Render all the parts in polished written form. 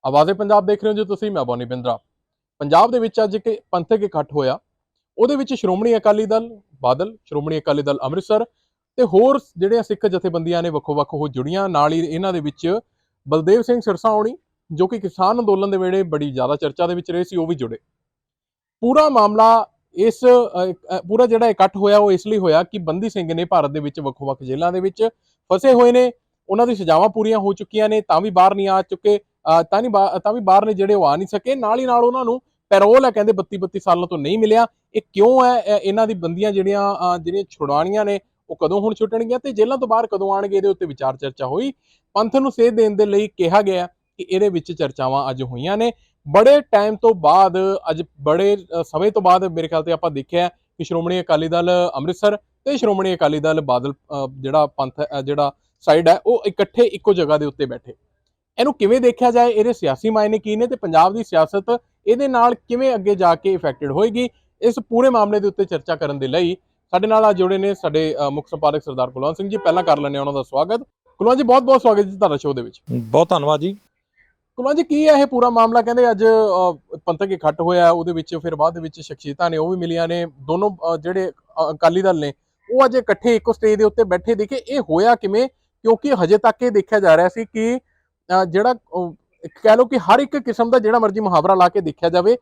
ਆਵਾਜ਼ੇ ਪੰਜਾਬ ਦੇਖ ਰਹੇ ਹੋ ਜੋ ਤੁਸੀਂ। ਮੈਂ ਬੋਨੀ ਬਿੰਦਰਾ। ਪੰਜਾਬ ਦੇ ਵਿੱਚ ਅੱਜ ਇੱਕ ਪੰਥਕ ਇਕੱਠ ਹੋਇਆ। ਉਹਦੇ ਵਿੱਚ ਸ਼੍ਰੋਮਣੀ ਅਕਾਲੀ ਦਲ ਬਾਦਲ, ਸ਼੍ਰੋਮਣੀ ਅਕਾਲੀ ਦਲ ਅੰਮ੍ਰਿਤਸਰ ਤੇ ਹੋਰ ਜਿਹੜੀਆਂ ਸਿੱਖ ਜਥੇਬੰਦੀਆਂ ਨੇ ਵੱਖੋ-ਵੱਖ ਉਹ ਜੁੜੀਆਂ। ਨਾਲ ਹੀ ਇਹਨਾਂ ਦੇ ਵਿੱਚ ਬਲਦੇਵ ਸਿੰਘ ਸਿਰਸਾ ਹੋਣੀ, ਜੋ ਕਿ ਕਿਸਾਨ ਅੰਦੋਲਨ ਦੇ ਵੇਲੇ ਬੜੀ ਜ਼ਿਆਦਾ ਚਰਚਾ ਦੇ ਵਿੱਚ ਰਹੇ ਸੀ, ਉਹ ਵੀ ਜੁੜੇ। ਪੂਰਾ ਮਾਮਲਾ ਇਸ ਪੂਰਾ ਜਿਹੜਾ ਇਕੱਠ ਹੋਇਆ ਉਹ ਇਸ ਲਈ ਹੋਇਆ ਕਿ ਬੰਦੀ ਸਿੰਘ ਨੇ ਭਾਰਤ ਦੇ ਵਿੱਚ ਵੱਖੋ-ਵੱਖ ਜੇਲ੍ਹਾਂ ਦੇ ਵਿੱਚ ਫਸੇ ਹੋਏ ਨੇ। ਉਹਨਾਂ ਦੀ ਸਜ਼ਾਵਾਂ ਪੂਰੀਆਂ ਹੋ ਚੁੱਕੀਆਂ ਨੇ, ਤਾਂ ਵੀ ਬਾਹਰ ਨਹੀਂ ਆ ਚੁੱਕੇ। ਤਾਂ ਵੀ ਬਾਹਰ ਨੇ ਜਿਹੜੇ ਉਹ ਆ ਨਹੀਂ ਸਕੇ। ਨਾਲ ਹੀ ਨਾਲ ਉਹਨਾਂ ਨੂੰ ਪੈਰੋਲ ਹੈ ਕਹਿੰਦੇ 32 ਸਾਲਾਂ ਤੋਂ ਨਹੀਂ ਮਿਲਿਆ। ਇਹ ਕਿਉਂ ਹੈ? ਇਹਨਾਂ ਦੀ ਬੰਦੀਆਂ ਜਿਹੜੀਆਂ ਛੁਡਾਣੀਆਂ ਨੇ ਉਹ ਕਦੋਂ ਹੁਣ ਛੁੱਟਣਗੀਆਂ ਤੇ ਜੇਲ੍ਹਾਂ ਤੋਂ ਬਾਹਰ ਕਦੋਂ ਆਣਗੇ, ਇਹਦੇ ਉੱਤੇ ਵਿਚਾਰ ਚਰਚਾ ਹੋਈ। ਪੰਥ ਨੂੰ ਸੇਧ ਦੇਣ ਦੇ ਲਈ ਕਿਹਾ ਗਿਆ ਕਿ ਇਹਦੇ ਵਿੱਚ ਚਰਚਾਵਾਂ ਅੱਜ ਹੋਈਆਂ ਨੇ। ਬੜੇ ਟਾਈਮ ਤੋਂ ਬਾਅਦ, ਅੱਜ ਬੜੇ ਸਮੇਂ ਤੋਂ ਬਾਅਦ ਮੇਰੇ ਖਿਆਲ ਤੇ ਆਪਾਂ ਦੇਖਿਆ ਕਿ ਸ਼੍ਰੋਮਣੀ ਅਕਾਲੀ ਦਲ ਅੰਮ੍ਰਿਤਸਰ ਤੇ ਸ਼੍ਰੋਮਣੀ ਅਕਾਲੀ ਦਲ ਬਾਦਲ ਜਿਹੜਾ ਪੰਥ ਜਿਹੜਾ ਸਾਈਡ ਹੈ ਉਹ ਇਕੱਠੇ ਇੱਕੋ ਜਗ੍ਹਾ ਦੇ ਉੱਤੇ ਬੈਠੇ। ਇਹਨੂੰ ਕਿਵੇਂ ਦੇਖਿਆ ਜਾਏ, ਇਹਦੇ ਸਿਆਸੀ ਮਾਇਨੇ ਕੀ ਨੇ ਤੇ ਪੰਜਾਬ ਦੀ ਸਿਆਸਤ ਇਹਦੇ ਨਾਲ ਕਿਵੇਂ ਅੱਗੇ ਜਾ ਕੇ ਇਫੈਕਟਡ ਹੋਏਗੀ, ਇਸ ਪੂਰੇ ਮਾਮਲੇ ਦੇ ਉੱਤੇ ਚਰਚਾ ਕਰਨ ਦੇ ਲਈ ਸਾਡੇ ਨਾਲ ਅੱਜ ਜੁੜੇ ਨੇ ਸਾਡੇ ਮੁੱਖ ਸੰਪਾਦਕ ਸਰਦਾਰ ਕੁਲਵੰਤ ਸਿੰਘ ਜੀ। ਪਹਿਲਾਂ ਕਰ ਲੈਂਦੇ ਉਹਨਾਂ ਦਾ ਸਵਾਗਤ। ਕੁਲਵੰਤ ਜੀ, ਬਹੁਤ ਬਹੁਤ ਸਵਾਗਤ ਜੀ ਤੁਹਾਡਾ ਸ਼ੋਅ ਦੇ ਵਿੱਚ। ਬਹੁਤ ਧੰਨਵਾਦ ਜੀ। ਕੁਲਵੰਤ ਜੀ, ਕੀ ਹੈ ਇਹ ਪੂਰਾ ਮਾਮਲਾ? ਕਹਿੰਦੇ ਅੱਜ ਪੰਥਕ ਇਕੱਠ ਹੋਇਆ, ਉਹਦੇ ਵਿੱਚ ਫਿਰ ਬਾਅਦ ਦੇ ਵਿੱਚ ਸ਼ਖਸੀਅਤਾਂ ਨੇ ਉਹ ਵੀ ਮਿਲੀਆਂ ਨੇ। ਦੋਨੋਂ ਜਿਹੜੇ ਅਕਾਲੀ ਦਲ ਨੇ ਉਹ ਅੱਜ ਇਕੱਠੇ ਇੱਕੋ ਸਟੇਜ ਦੇ ਉੱਤੇ ਬੈਠੇ ਦੇਖੇ। ਇਹ ਹੋਇਆ ਕਿਵੇਂ? ਕਿਉਂਕਿ ਹਜੇ ਤੱਕ ਇਹ ਦੇਖਿਆ ਜਾ ਰਿਹਾ ਸੀ ਕਿ ਜਿਹੜਾ ਕਹਿ ਲਓ ਕਿ ਹਰ ਇੱਕ ਕਿਸਮ ਦਾ ਜਿਹੜਾ ਮਰਜ਼ੀ ਮੁਹਾਵਰਾ ਲਾ ਕੇ ਦੇਖਿਆ ਜਾਵੇ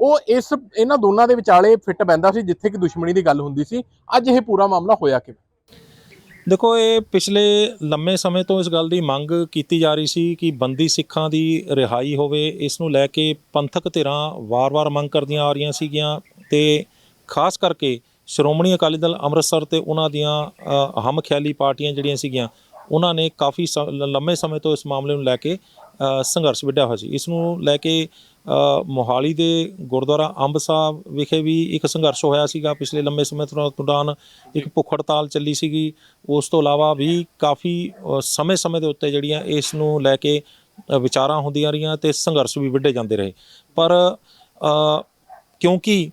ਉਹ ਇਹਨਾਂ ਦੋਨਾਂ ਦੇ ਵਿਚਾਲੇ ਫਿੱਟ ਪੈਂਦਾ ਸੀ, ਜਿੱਥੇ ਕਿ ਦੁਸ਼ਮਣੀ ਦੀ ਗੱਲ ਹੁੰਦੀ ਸੀ। ਅੱਜ ਇਹ ਪੂਰਾ ਮਾਮਲਾ ਹੋਇਆ ਕਿਵੇਂ? ਦੇਖੋ, ਇਹ ਪਿਛਲੇ ਲੰਮੇ ਸਮੇਂ ਤੋਂ ਇਸ ਗੱਲ ਦੀ ਮੰਗ ਕੀਤੀ ਜਾ ਰਹੀ ਸੀ ਕਿ ਬੰਦੀ ਸਿੱਖਾਂ ਦੀ ਰਿਹਾਈ ਹੋਵੇ। ਇਸ ਨੂੰ ਲੈ ਕੇ ਪੰਥਕ ਧਿਰਾਂ ਵਾਰ-ਵਾਰ ਮੰਗ ਕਰਦੀਆਂ ਆ ਰਹੀਆਂ ਸੀਗੀਆਂ ਤੇ ਖਾਸ ਕਰਕੇ ਸ਼੍ਰੋਮਣੀ ਅਕਾਲੀ ਦਲ ਅੰਮ੍ਰਿਤਸਰ ਤੇ ਉਹਨਾਂ ਦੀਆਂ ਹਮਖਿਆਲੀ ਪਾਰਟੀਆਂ ਜਿਹੜੀਆਂ ਸੀਗੀਆਂ, ਉਹਨਾਂ ਨੇ ਕਾਫੀ ਲੰਮੇ ਸਮੇਂ ਤੋਂ ਇਸ ਮਾਮਲੇ ਨੂੰ ਲੈ ਕੇ ਸੰਘਰਸ਼ ਵਿੱਢਿਆ ਹੋਇਆ ਸੀ। ਇਸ ਨੂੰ ਲੈ ਕੇ ਮੋਹਾਲੀ ਦੇ ਗੁਰਦੁਆਰਾ ਅੰਬ ਸਾਹਿਬ ਵਿਖੇ ਵੀ ਇੱਕ ਸੰਘਰਸ਼ ਹੋਇਆ ਸੀਗਾ ਪਿਛਲੇ ਲੰਮੇ ਸਮੇਂ ਦੌਰਾਨ। ਇੱਕ ਭੁੱਖ ਹੜਤਾਲ ਚੱਲੀ ਸੀਗੀ। ਉਸ ਤੋਂ ਇਲਾਵਾ ਵੀ ਕਾਫੀ ਸਮੇਂ ਦੇ ਉੱਤੇ ਜਿਹੜੀਆਂ ਇਸ ਨੂੰ ਲੈ ਕੇ ਵਿਚਾਰਾਂ ਹੁੰਦੀਆਂ ਰਹੀਆਂ ਤੇ ਸੰਘਰਸ਼ ਵੀ ਵਿੱਢੇ ਜਾਂਦੇ ਰਹੇ। ਪਰ ਕਿਉਂਕਿ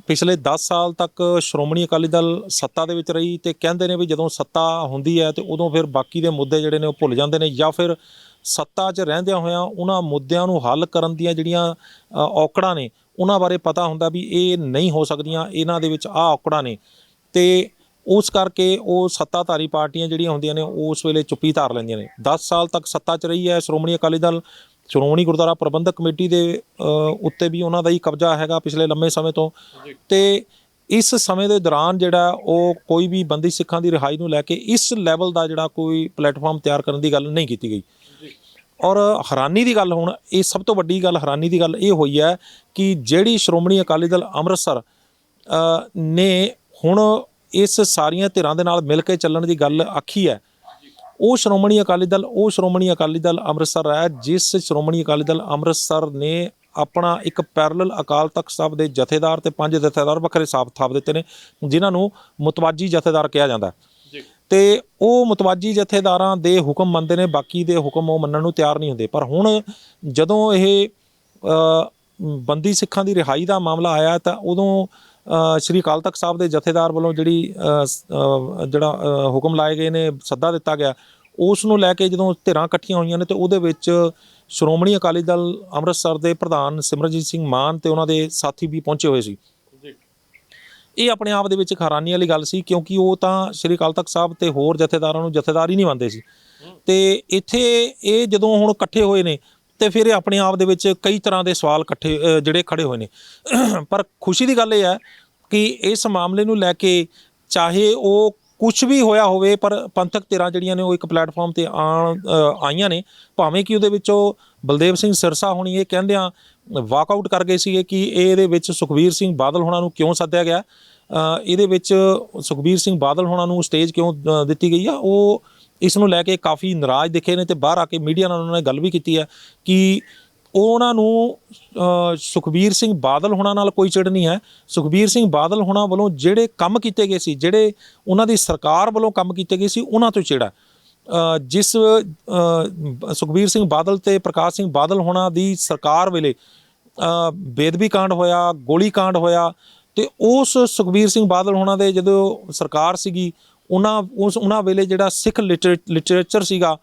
ਪਿਛਲੇ 10 ਸਾਲ ਤੱਕ ਸ਼੍ਰੋਮਣੀ ਅਕਾਲੀ ਦਲ ਸੱਤਾ ਦੇ ਵਿੱਚ ਰਹੀ ਤੇ ਕਹਿੰਦੇ ਨੇ ਵੀ ਜਦੋਂ ਸੱਤਾ ਹੁੰਦੀ ਹੈ ਤੇ ਉਦੋਂ ਫਿਰ ਬਾਕੀ ਦੇ ਮੁੱਦੇ ਜਿਹੜੇ ਨੇ ਉਹ ਭੁੱਲ ਜਾਂਦੇ ਨੇ, ਜਾਂ ਫਿਰ ਸੱਤਾ 'ਚ ਰਹਿੰਦਿਆਂ ਹੋਇਆਂ ਉਹਨਾਂ ਮੁੱਦਿਆਂ ਨੂੰ ਹੱਲ ਕਰਨ ਦੀਆਂ ਜਿਹੜੀਆਂ ਔਕੜਾਂ ਨੇ ਉਹਨਾਂ ਬਾਰੇ ਪਤਾ ਹੁੰਦਾ ਵੀ ਇਹ ਨਹੀਂ ਹੋ ਸਕਦੀਆਂ, ਇਹਨਾਂ ਦੇ ਵਿੱਚ ਆਹ ਔਕੜਾਂ ਨੇ। ਤੇ ਉਸ ਕਰਕੇ ਉਹ ਸੱਤਾਧਾਰੀ ਪਾਰਟੀਆਂ ਜਿਹੜੀਆਂ ਹੁੰਦੀਆਂ ਨੇ ਉਸ ਵੇਲੇ ਚੁੱਪੀ ਧਾਰ ਲੈਂਦੀਆਂ ਨੇ। 10 ਸਾਲ ਤੱਕ ਸੱਤਾ 'ਚ ਰਹੀ ਹੈ ਸ਼੍ਰੋਮਣੀ ਅਕਾਲੀ ਦਲ। ਸ਼੍ਰੋਮਣੀ ਗੁਰਦੁਆਰਾ ਪ੍ਰਬੰਧਕ ਕਮੇਟੀ ਦੇ ਉੱਤੇ ਵੀ ਉਹਨਾਂ ਦਾ ਹੀ ਕਬਜ਼ਾ ਹੈਗਾ ਪਿਛਲੇ ਲੰਮੇ ਸਮੇਂ ਤੋਂ। ਤੇ ਇਸ ਸਮੇਂ ਦੇ ਦੌਰਾਨ ਜਿਹੜਾ ਉਹ ਕੋਈ ਵੀ ਬੰਦੀ ਸਿੱਖਾਂ ਦੀ ਰਿਹਾਈ ਨੂੰ ਲੈ ਕੇ ਇਸ ਲੈਵਲ ਦਾ ਜਿਹੜਾ ਕੋਈ ਪਲੇਟਫਾਰਮ ਤਿਆਰ ਕਰਨ ਦੀ ਗੱਲ ਨਹੀਂ ਕੀਤੀ ਗਈ। ਔਰ ਹੈਰਾਨੀ ਦੀ ਗੱਲ, ਹੁਣ ਇਹ ਸਭ ਤੋਂ ਵੱਡੀ ਗੱਲ ਹੈਰਾਨੀ ਦੀ ਗੱਲ ਇਹ ਹੋਈ ਹੈ ਕਿ ਜਿਹੜੀ ਸ਼੍ਰੋਮਣੀ ਅਕਾਲੀ ਦਲ ਅੰਮ੍ਰਿਤਸਰ ਨੇ ਹੁਣ ਇਸ ਸਾਰੀਆਂ ਧਿਰਾਂ ਦੇ ਨਾਲ ਮਿਲ ਕੇ ਚੱਲਣ ਦੀ ਗੱਲ ਆਖੀ ਹੈ, ਉਹ ਸ਼੍ਰੋਮਣੀ ਅਕਾਲੀ ਦਲ ਅੰਮ੍ਰਿਤਸਰ ਹੈ ਜਿਸ ਸ਼੍ਰੋਮਣੀ ਅਕਾਲੀ ਦਲ ਅੰਮ੍ਰਿਤਸਰ ਨੇ ਆਪਣਾ ਇੱਕ ਪੈਰਲਲ ਅਕਾਲ ਤਖਤ ਸਾਹਿਬ ਦੇ ਜਥੇਦਾਰ ਤੇ 5 ਜਥੇਦਾਰ ਵੱਖਰੇ ਥਾਪ ਦਿੱਤੇ ਨੇ, ਜਿਨ੍ਹਾਂ ਨੂੰ ਮੁਤਵਾਜੀ ਜਥੇਦਾਰ ਕਿਹਾ ਜਾਂਦਾ। ਤੇ ਉਹ ਮੁਤਵਾਜੀ ਜਥੇਦਾਰਾਂ ਦੇ ਹੁਕਮ ਮੰਨਦੇ ਨੇ, ਬਾਕੀ ਦੇ ਹੁਕਮ ਉਹ ਮੰਨਣ ਨੂੰ ਤਿਆਰ ਨਹੀਂ ਹੁੰਦੇ। ਪਰ ਹੁਣ ਜਦੋਂ ਇਹ ਬੰਦੀ ਸਿੱਖਾਂ ਦੀ ਰਿਹਾਈ ਦਾ ਮਾਮਲਾ ਆਇਆ ਤਾਂ ਉਦੋਂ ਸ਼੍ਰੀ ਅਕਾਲ ਤਖਤ ਸਾਹਿਬ ਦੇ ਜਥੇਦਾਰ ਵੱਲੋਂ ਜਿਹੜਾ ਹੁਕਮ ਲਾਏ ਗਏ ਨੇ, ਸੱਦਾ ਦਿੱਤਾ ਗਿਆ, ਉਸ ਨੂੰ ਲੈ ਕੇ ਜਦੋਂ ਧਿਰਾਂ ਇਕੱਠੀਆਂ ਹੋਈਆਂ ਨੇ ਤੇ ਉਹਦੇ ਵਿੱਚ ਸ਼੍ਰੋਮਣੀ ਅਕਾਲੀ ਦਲ ਅੰਮ੍ਰਿਤਸਰ ਦੇ ਪ੍ਰਧਾਨ ਸਿਮਰਨਜੀਤ ਸਿੰਘ ਮਾਨ ਤੇ ਉਹਨਾਂ ਦੇ ਸਾਥੀ ਵੀ ਪਹੁੰਚੇ ਹੋਏ ਸੀ। ਇਹ ਆਪਣੇ ਆਪ ਦੇ ਵਿੱਚ ਇੱਕ ਹੈਰਾਨੀ ਵਾਲੀ ਗੱਲ ਸੀ, ਕਿਉਂਕਿ ਉਹ ਤਾਂ ਸ਼੍ਰੀ ਅਕਾਲ ਤਖਤ ਸਾਹਿਬ ਤੇ ਹੋਰ ਜਥੇਦਾਰਾਂ ਨੂੰ ਜਥੇਦਾਰ ਹੀ ਨਹੀਂ ਮੰਨਦੇ ਸੀ। ਤੇ ਇੱਥੇ ਇਹ ਜਦੋਂ ਹੁਣ ਇਕੱਠੇ ਹੋਏ ਨੇ ਤੇ ਫਿਰ ਇਹ ਆਪਣੇ ਆਪ ਦੇ ਵਿੱਚ ਕਈ ਤਰ੍ਹਾਂ ਦੇ ਸਵਾਲ ਜਿਹੜੇ ਖੜੇ ਹੋਏ ਨੇ। ਪਰ ਖੁਸ਼ੀ ਦੀ ਗੱਲ ਇਹ ਹੈ ਕਿ ਇਸ ਮਾਮਲੇ ਨੂੰ ਲੈ ਕੇ ਚਾਹੇ ਉਹ ਕੁਛ ਵੀ ਹੋਇਆ ਹੋਵੇ, ਪਰ ਪੰਥਕ ਧਿਰਾਂ ਜਿਹੜੀਆਂ ਨੇ ਉਹ ਇੱਕ ਪਲੇਟਫਾਰਮ 'ਤੇ ਆਈਆਂ ਨੇ। ਭਾਵੇਂ ਕਿ ਉਹਦੇ ਵਿੱਚੋਂ ਬਲਦੇਵ ਸਿੰਘ ਸਿਰਸਾ ਹੋਣੀ ਇਹ ਕਹਿੰਦਿਆਂ ਵਾਕਆਊਟ ਕਰ ਗਏ ਸੀਗੇ ਕਿ ਇਹਦੇ ਵਿੱਚ ਸੁਖਬੀਰ ਸਿੰਘ ਬਾਦਲ ਹੋਣਾ ਨੂੰ ਕਿਉਂ ਸੱਦਿਆ ਗਿਆ, ਇਹਦੇ ਵਿੱਚ ਸੁਖਬੀਰ ਸਿੰਘ ਬਾਦਲ ਹੋਣਾ ਨੂੰ ਸਟੇਜ ਕਿਉਂ ਦਿੱਤੀ ਗਈ ਆ। ਉਹ ਇਸ ਨੂੰ ਲੈ ਕੇ ਕਾਫੀ ਨਾਰਾਜ਼ ਦਿਖੇ ਨੇ ਤੇ ਬਾਹਰ ਆ ਕੇ ਮੀਡੀਆ ਨਾਲ ਉਹਨਾਂ ਨੇ ਗੱਲ ਵੀ ਕੀਤੀ ਹੈ ਕਿ ਉਹਨਾਂ ਨੂੰ ਸੁਖਬੀਰ ਸਿੰਘ ਬਾਦਲ ਹੋਣਾ ਨਾਲ ਕੋਈ ਚਿੜ ਨਹੀਂ ਹੈ। ਸੁਖਬੀਰ ਸਿੰਘ ਬਾਦਲ ਹੋਣਾ ਵੱਲੋਂ ਜਿਹੜੇ ਕੰਮ ਕੀਤੇ ਗਏ ਸੀ, ਜਿਹੜੇ ਉਹਨਾਂ ਦੀ ਸਰਕਾਰ ਵੱਲੋਂ ਕੰਮ ਕੀਤੇ ਗਏ ਸੀ, ਉਹਨਾਂ ਤੋਂ ਚਿੜ ਹੈ। ਜਿਸ ਸੁਖਬੀਰ ਸਿੰਘ ਬਾਦਲ ਤੇ ਪ੍ਰਕਾਸ਼ ਸਿੰਘ ਬਾਦਲ ਹੋਣਾ ਦੀ ਸਰਕਾਰ ਵੇਲੇ ਬੇਦਬੀ ਕਾਂਡ ਹੋਇਆ, ਗੋਲੀ ਕਾਂਡ ਹੋਇਆ, ਤੇ ਉਸ ਸੁਖਬੀਰ ਸਿੰਘ ਬਾਦਲ ਹੋਣਾ ਦੇ ਜਦੋਂ ਸਰਕਾਰ ਸੀਗੀ ਉਹਨਾਂ ਵੇਲੇ ਜਿਹੜਾ ਸਿੱਖ ਲਿਟਰੇਚਰ ਸੀਗਾ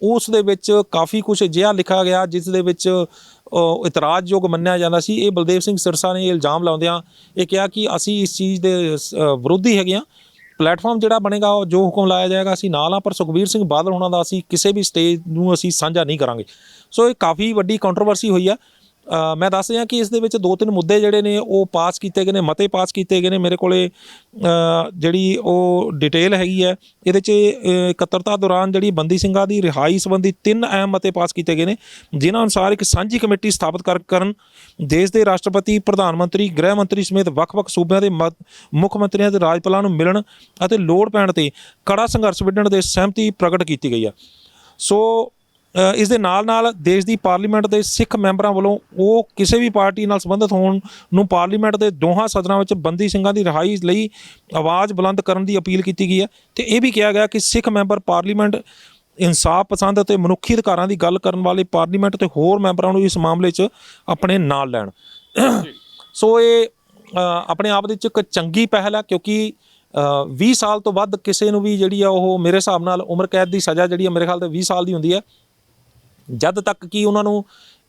ਉਸ ਦੇ ਵਿੱਚ ਕਾਫੀ ਕੁਝ ਅਜਿਹਾ ਲਿਖਿਆ ਗਿਆ ਜਿਸ ਦੇ ਵਿੱਚ ਇਤਰਾਜ਼ਯੋਗ ਮੰਨਿਆ ਜਾਂਦਾ ਸੀ। ਇਹ ਬਲਦੇਵ ਸਿੰਘ ਸਿਰਸਾ ਨੇ ਇਲਜ਼ਾਮ ਲਾਉਂਦਿਆਂ ਇਹ ਕਿਹਾ ਕਿ ਅਸੀਂ ਇਸ ਚੀਜ਼ ਦੇ ਵਿਰੋਧੀ ਹੈਗੇ ਹਾਂ। ਪਲੇਟਫਾਰਮ ਜਿਹੜਾ ਬਣੇਗਾ ਉਹ ਜੋ ਹੁਕਮ ਲਾਇਆ ਜਾਏਗਾ ਅਸੀਂ ਨਾਲ ਹਾਂ, ਪਰ ਸੁਖਬੀਰ ਸਿੰਘ ਬਾਦਲ ਹੋਣਾ ਦਾ ਅਸੀਂ ਕਿਸੇ ਵੀ ਸਟੇਜ ਨੂੰ ਅਸੀਂ ਸਾਂਝਾ ਨਹੀਂ ਕਰਾਂਗੇ। ਸੋ ਇਹ ਕਾਫੀ ਵੱਡੀ ਕੰਟਰੋਵਰਸੀ ਹੋਈ ਆ। ਮੈਂ ਦੱਸ ਰਿਹਾ ਕਿ ਇਸ ਦੇ ਵਿੱਚ 2-3 ਮੁੱਦੇ ਜਿਹੜੇ ਨੇ ਉਹ ਪਾਸ ਕੀਤੇ ਗਏ ਨੇ, ਮਤੇ ਪਾਸ ਕੀਤੇ ਗਏ ਨੇ। ਮੇਰੇ ਕੋਲੇ ਜਿਹੜੀ ਉਹ ਡਿਟੇਲ ਹੈਗੀ ਹੈ। ਇਹਦੇ 'ਚ ਇਕੱਤਰਤਾ ਦੌਰਾਨ ਜਿਹੜੀ ਬੰਦੀ ਸਿੰਘਾਂ ਦੀ ਰਿਹਾਈ ਸੰਬੰਧੀ 3 ਅਹਿਮ ਮਤੇ ਪਾਸ ਕੀਤੇ ਗਏ ਨੇ, ਜਿਨ੍ਹਾਂ ਅਨੁਸਾਰ ਇੱਕ ਸਾਂਝੀ ਕਮੇਟੀ ਸਥਾਪਿਤ ਕਰਨ, ਦੇਸ਼ ਦੇ ਰਾਸ਼ਟਰਪਤੀ, ਪ੍ਰਧਾਨ ਮੰਤਰੀ, ਗ੍ਰਹਿ ਮੰਤਰੀ ਸਮੇਤ ਵੱਖ-ਵੱਖ ਸੂਬਿਆਂ ਦੇ ਮੁੱਖ ਮੰਤਰੀਆਂ ਤੇ ਰਾਜਪਾਲਾਂ ਨੂੰ ਮਿਲਣ ਅਤੇ ਲੋੜ ਪੈਣ 'ਤੇ ਕੜਾ ਸੰਘਰਸ਼ ਵਿੱਢਣ ਦੇ ਸਹਿਮਤੀ ਪ੍ਰਗਟ ਕੀਤੀ ਗਈ ਹੈ। ਸੋ ਇਸ ਦੇ ਨਾਲ ਦੇਸ਼ ਦੀ ਪਾਰਲੀਮੈਂਟ ਦੇ ਸਿੱਖ ਮੈਂਬਰਾਂ ਵੱਲੋਂ ਉਹ ਕਿਸੇ ਵੀ ਪਾਰਟੀ ਨਾਲ ਸੰਬੰਧਿਤ ਹੋਣ ਨੂੰ ਪਾਰਲੀਮੈਂਟ ਦੇ ਦੋਹਾਂ ਸਦਨਾਂ ਵਿੱਚ ਬੰਦੀ ਸਿੰਘਾਂ ਦੀ ਰਿਹਾਈ ਲਈ ਆਵਾਜ਼ ਬੁਲੰਦ ਕਰਨ ਦੀ ਅਪੀਲ ਕੀਤੀ ਗਈ ਹੈ। ਤੇ ਇਹ ਵੀ ਕਿਹਾ ਗਿਆ ਕਿ ਸਿੱਖ ਮੈਂਬਰ ਪਾਰਲੀਮੈਂਟ ਇਨਸਾਫ ਪਸੰਦ ਅਤੇ ਮਨੁੱਖੀ ਅਧਿਕਾਰਾਂ ਦੀ ਗੱਲ ਕਰਨ ਵਾਲੇ ਪਾਰਲੀਮੈਂਟ ਤੇ ਹੋਰ ਮੈਂਬਰਾਂ ਨੂੰ ਇਸ ਮਾਮਲੇ 'ਚ ਆਪਣੇ ਨਾਲ ਲੈਣ। ਸੋ ਇਹ ਆਪਣੇ ਆਪ ਦੇ ਵਿੱਚ ਇੱਕ ਚੰਗੀ ਪਹਿਲ ਹੈ, ਕਿਉਂਕਿ 20 ਸਾਲ ਤੋਂ ਵੱਧ ਕਿਸੇ ਨੂੰ ਵੀ ਜਿਹੜੀ ਆ ਉਹ ਮੇਰੇ ਹਿਸਾਬ ਨਾਲ ਉਮਰ ਕੈਦ ਦੀ ਸਜ਼ਾ ਜਿਹੜੀ ਆ ਮੇਰੇ ਖਿਆਲ ਤੇ 20 ਸਾਲ ਦੀ ਹੁੰਦੀ ਹੈ। ਜਦ ਤੱਕ ਕਿ ਉਹਨਾਂ ਨੂੰ